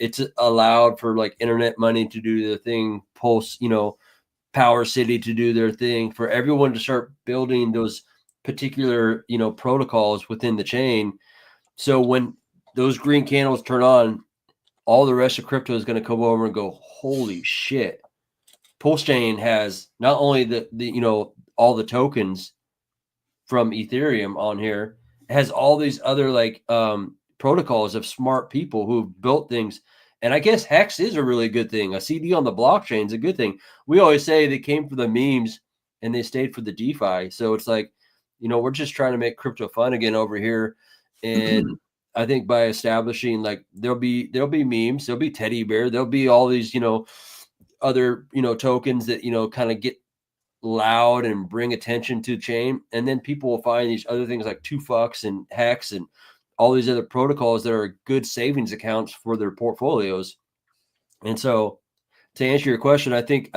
it's allowed for like internet money to do their thing, Pulse, Power City to do their thing, for everyone to start building those particular, protocols within the chain. So when those green candles turn on, all the rest of crypto is going to come over and go, holy shit. Pulse chain has not only the all the tokens from Ethereum on here, it has all these other like protocols of smart people who've built things. And I guess Hex is a really good thing. A CD on the blockchain is a good thing. We always say they came for the memes and they stayed for the DeFi. So it's like, we're just trying to make crypto fun again over here. And I think by establishing, like, there'll be memes, there'll be teddy bear, there'll be all these, other, tokens that, kind of get loud and bring attention to the chain. And then people will find these other things like 2Fucks and Hex and all these other protocols that are good savings accounts for their portfolios. And so to answer your question, I think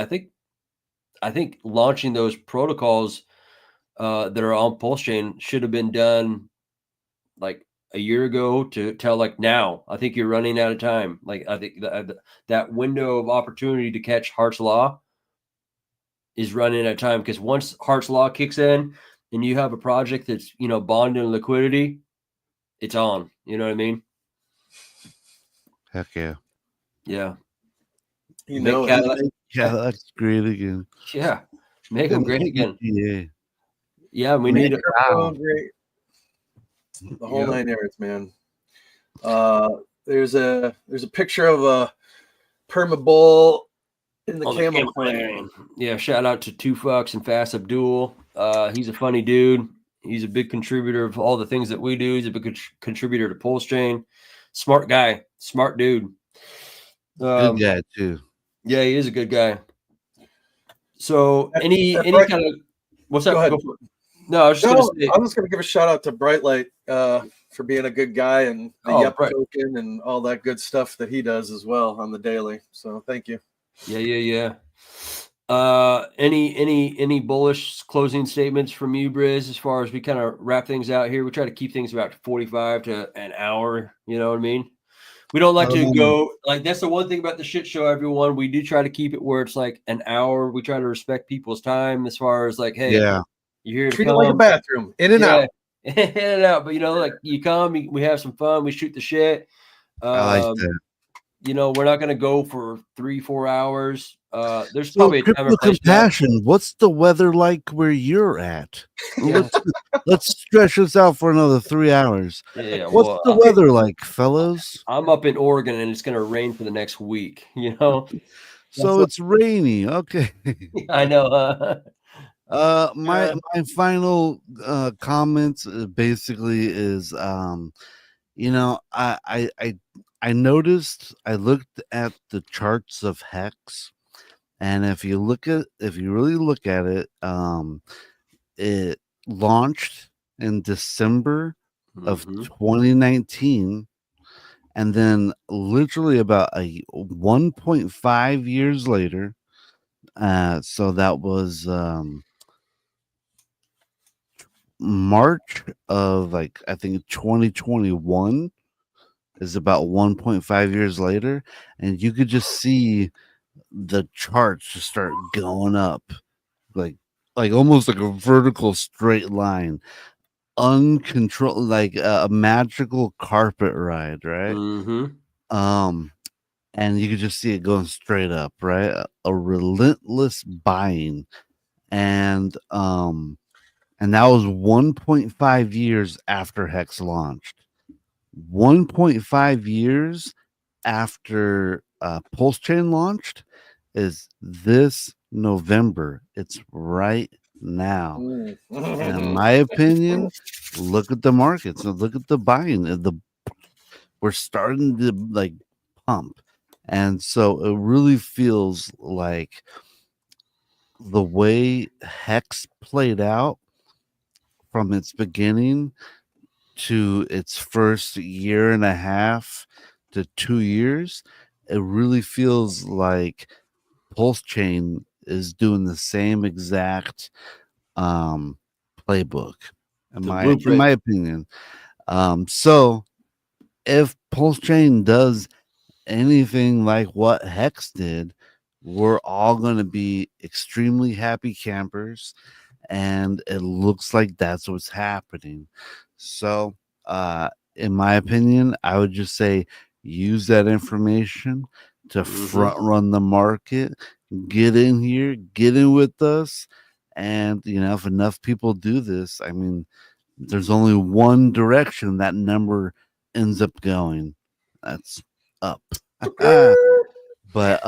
launching those protocols that are on Pulse Chain should have been done like a year ago to tell like now. I think you're running out of time. Like I think that window of opportunity to catch Hart's Law is running out of time, because once Hart's Law kicks in and you have a project that's, bonded in liquidity, it's on. You know what I mean? Heck yeah. Yeah. That's great again. Yeah. Make them great again. Yeah, we Make need it. crypto great. The whole 9 yards, man. There's a picture of a permabull in the camel plane. Yeah, shout out to 2Fucks and Fast Abdul. He's a funny dude. He's a big contributor of all the things that we do. He's a big contributor to Pulse Chain. Smart guy, smart dude. Good guy too. Yeah, he is a good guy. So any kind of what's up? Go for it. No, I was just going to give a shout out to Brightlight for being a good guy, and the Yup token and all that good stuff that he does as well on the daily. So thank you. Yeah. Any bullish closing statements from you, Briz, as far as we kind of wrap things out here? We try to keep things about 45 to an hour. You know what I mean? We don't like to go like, that's the one thing about the shit show, everyone. We do try to keep it where it's like an hour. We try to respect people's time as far as like, hey, you're here to treat come. it like a bathroom, in and out. In and out. But like you come, we have some fun, we shoot the shit. I like that. We're not going to go for 3-4 hours. There's So, probably a time Crypto and place. Compassion, what's the weather like where you're at? Let's stretch this out for another 3 hours. Yeah, what's the weather like, fellows? I'm up in Oregon and it's going to rain for the next week. So it's rainy. Okay. I know. My final comments basically is, I noticed, I looked at the charts of Hex, and if you really look at it, it launched in December of 2019, and then literally about 1.5 years later, so that was March of I think 2021 is about 1.5 years later, and you could just see the charts just start going up like almost like a vertical straight line, uncontrolled, like a magical carpet ride, right? And you could just see it going straight up, right? A relentless buying, and that was 1.5 years after Hex launched. 1.5 years after Pulse Chain launched is this November. It's right now. And in my opinion, look at the markets and look at the buying. We're starting to like pump. And so it really feels like the way Hex played out from its beginning to its first year and a half to 2 years, it really feels like Pulse Chain is doing the same exact playbook, in my opinion. So if Pulse Chain does anything like what Hex did, we're all going to be extremely happy campers, and it looks like that's what's happening. So, in my opinion, I would just say use that information to front run the market. Get in here, get in with us, and if enough people do this, I mean, there's only one direction that number ends up going. That's up. But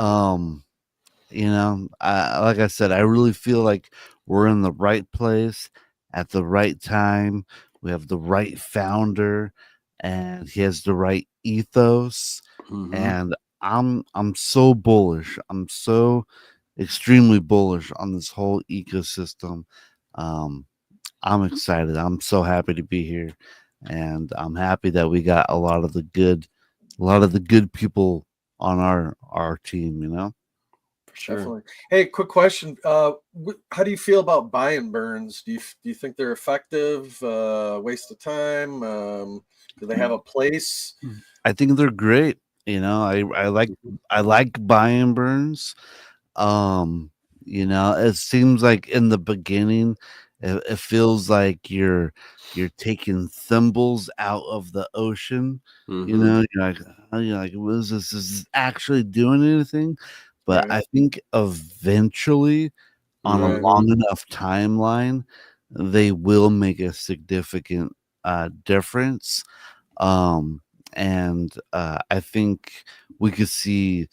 like I said, I really feel like we're in the right place at the right time. We have the right founder, and he has the right ethos. And I'm so bullish. I'm so extremely bullish on this whole ecosystem. I'm excited. I'm so happy to be here, and I'm happy that we got a lot of the good people on our team. For sure. Definitely. Hey, quick question. How do you feel about buy and burns? Do you think they're effective? Waste of time? Do they have a place? I think they're great. I like buy and burns. It seems like in the beginning, it feels like you're taking thimbles out of the ocean. You're like, what is this? Is this actually doing anything? But Right. I think eventually, on a long enough timeline, they will make a significant difference. And I think we could see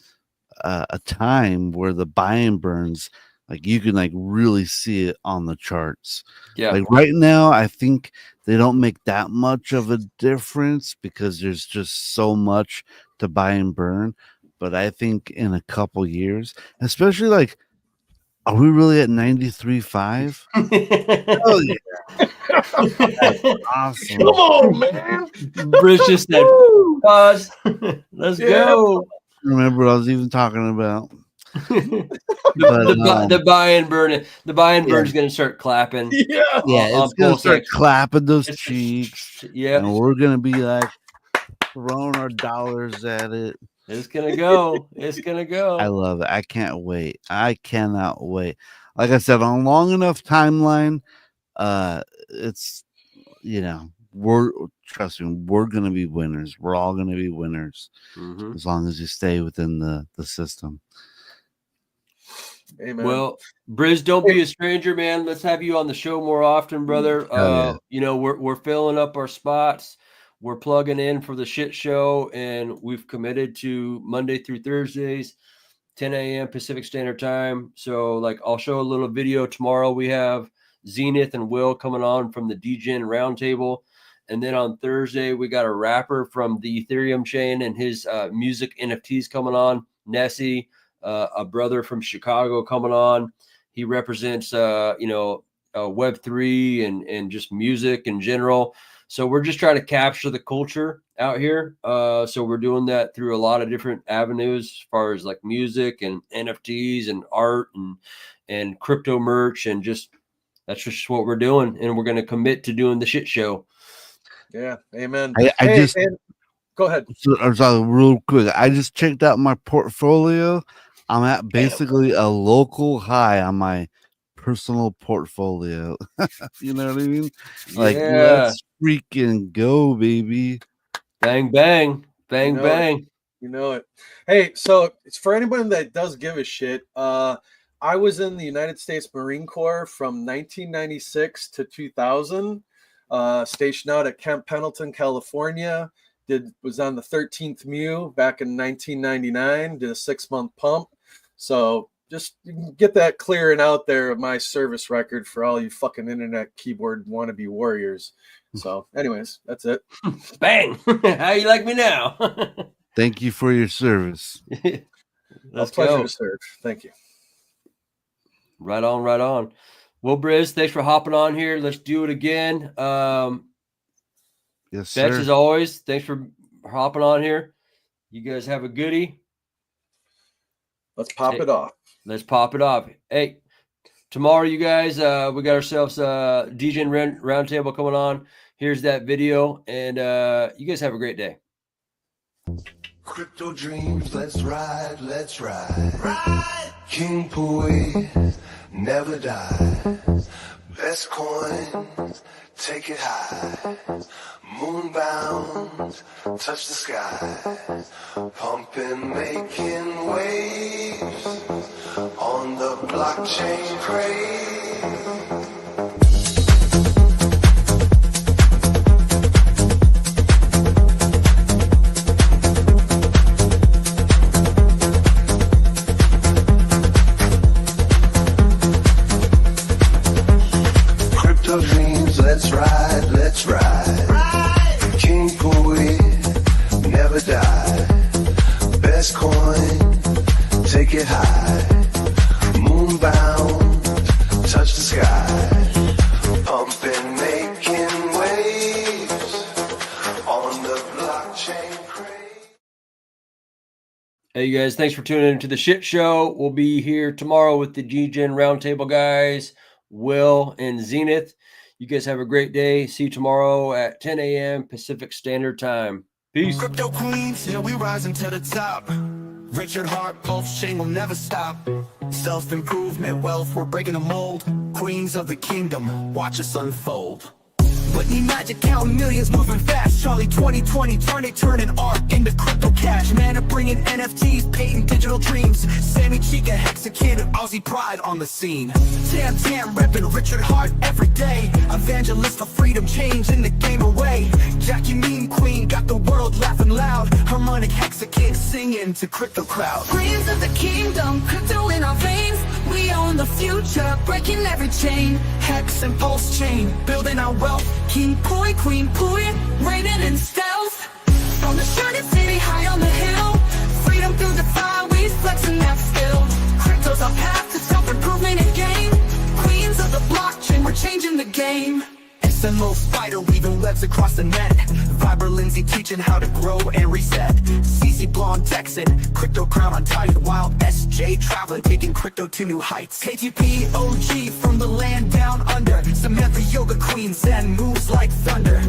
a time where the buy and burns, like you can like really see it on the charts. Yeah. Like right now, I think they don't make that much of a difference because there's just so much to buy and burn. But I think in a couple years, especially like, are we really at 93.5? Oh yeah. That's awesome. Come on, man. Briz just said, pause. Let's go. Remember what I was even talking about. The buy and burn. The buy and burn is going to start clapping. Yeah. It's going to start clapping those cheeks. Yeah. And we're going to be like throwing our dollars at it. It's going to go. It's going to go. I love it. I can't wait. I cannot wait. Like I said, on a long enough timeline, it's, trust me, we're going to be winners. We're all going to be winners as long as you stay within the system. Amen. Well, Briz, don't be a stranger, man. Let's have you on the show more often, brother. We're filling up our spots. We're plugging in for the shit show, and we've committed to Monday through Thursdays, 10 a.m. Pacific Standard Time. So, like, I'll show a little video tomorrow. We have Zenith and Will coming on from the DGen Roundtable. And then on Thursday, we got a rapper from the Ethereum chain and his music NFTs coming on, Nessie. A brother from Chicago coming on. He represents, Web3 and just music in general. So we're just trying to capture the culture out here. So we're doing that through a lot of different avenues as far as like music and NFTs and art and crypto merch, and just that's just what we're doing. And we're going to commit to doing the shit show. Yeah. Amen. Go ahead. So, real quick, I just checked out my portfolio. I'm at basically a local high on my personal portfolio. You know what I mean? Like, let's freaking go, baby. Bang, bang, bang, bang. You know it. Hey, so it's for anyone that does give a shit. I was in the United States Marine Corps from 1996 to 2000, stationed out at Camp Pendleton, California. Was on the 13th MEU back in 1999, did a 6-month pump. So just get that clear and out there of my service record for all you fucking internet keyboard wannabe warriors. So anyways, that's it. Bang. How you like me now? Thank you for your service. Let's pleasure go. to serve. Thank you. Right on, right on. Well, Briz, thanks for hopping on here. Let's do it again. Yes, sir. Betch, as always, thanks for hopping on here. You guys have a goodie. Let's pop it off. Let's pop it off. Hey, tomorrow, you guys, we got ourselves a DGen Roundtable coming on. Here's that video, and you guys have a great day. Crypto dreams, let's ride, let's ride. Ride! King Pui, never die. Best coins, take it high. Moon bound, touch the sky. Pumping, making waves on the blockchain craze. Let's ride, let's ride. King Pui, never die. Best coin, take it high. Moon bound, touch the sky. Pumping, making waves on the blockchain craze. Hey, you guys, thanks for tuning into the shit show. We'll be here tomorrow with the G-Gen Roundtable guys, Will and Zenith. You guys have a great day. See you tomorrow at 10 a.m. Pacific Standard Time. Peace. Crypto queens, yeah, we rising to the top. Richard Hart, pulse chain will never stop. Self-improvement, wealth, we're breaking the mold. Queens of the kingdom, watch us unfold. Whitney Magic counting millions, moving fast. Charlie 2020, turning art into crypto cash. Man, I'm bringing NFTs, painting digital dreams. Sammy Chica, Hexakid, Aussie pride on the scene. Tam repping Richard Hart every day. Evangelist for freedom, changing the game away. Jackie Mean Queen got the world laughing loud. Harmonic Hexakid singing to crypto crowd. Queens of the kingdom, crypto in our veins. We own the future, breaking every chain. Hex and pulse chain, building our wealth. King Pui, Queen Pui, reigning in stealth. From the shining city high on the hill, Freedom through the fire, we flexing that skill. crypto's our path to self-improvement and gain. Queens of the blockchain, we're changing the game. SMO spider weaving webs across the net. Viber Lindsay teaching how to grow and reset. CC Blonde Texan, crypto crown on tight. While SJ traveling, taking crypto to new heights. KTP OG from the land down under. Samantha Yoga Queen, Zen moves like thunder.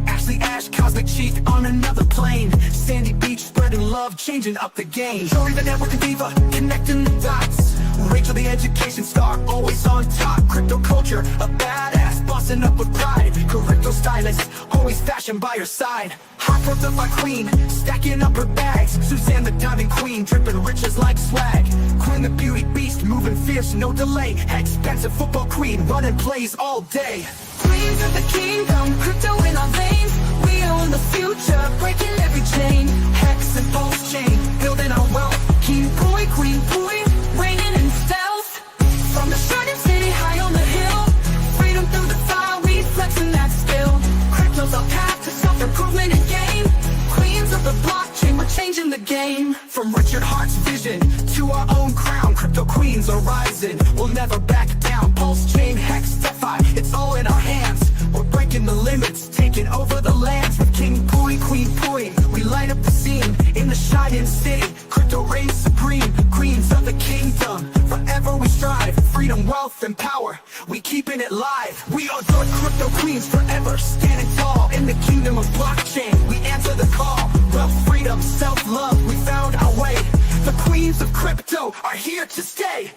Ashley Ash, Cosmic Chief on another plane. Sandy Beach spreading love, changing up the game. Jory the network diva, connecting the dots. Rachel the education star, always on top. Crypto culture, a badass, busting up with pride. Crypto stylist, always fashion by her side. Hot for my queen, stacking up her bags. Suzanne the diamond queen, dripping riches like swag. Queen the beauty beast, moving fierce, no delay. Expensive football queen, running plays all day. Queens of the kingdom, crypto in our veins. We own the future, breaking every chain. Hex and pulse chain, building our wealth. King Pui, Queen Pui, reigning in stealth. From the shining city high on the hill, Freedom through the fire, we flexing that skill. crypto's our path to self-improvement and gain. Queens of the blockchain, we're changing the game. From Richard Hart's vision to our own crown, crypto queens are rising. We'll never back down. Pulse chain, Hex, DeFi, it's all in our hands. We're breaking the limits, taking over the lands. With King Pui, Queen Pui, we light up the scene. In the shining city, crypto reigns supreme. Queens of the kingdom, forever we strive. Freedom, wealth, and power, we keeping it live. We are the crypto queens, forever standing tall. In the kingdom of blockchain, we answer the call. Wealth, freedom, self-love, we found our way. The queens of crypto are here to stay.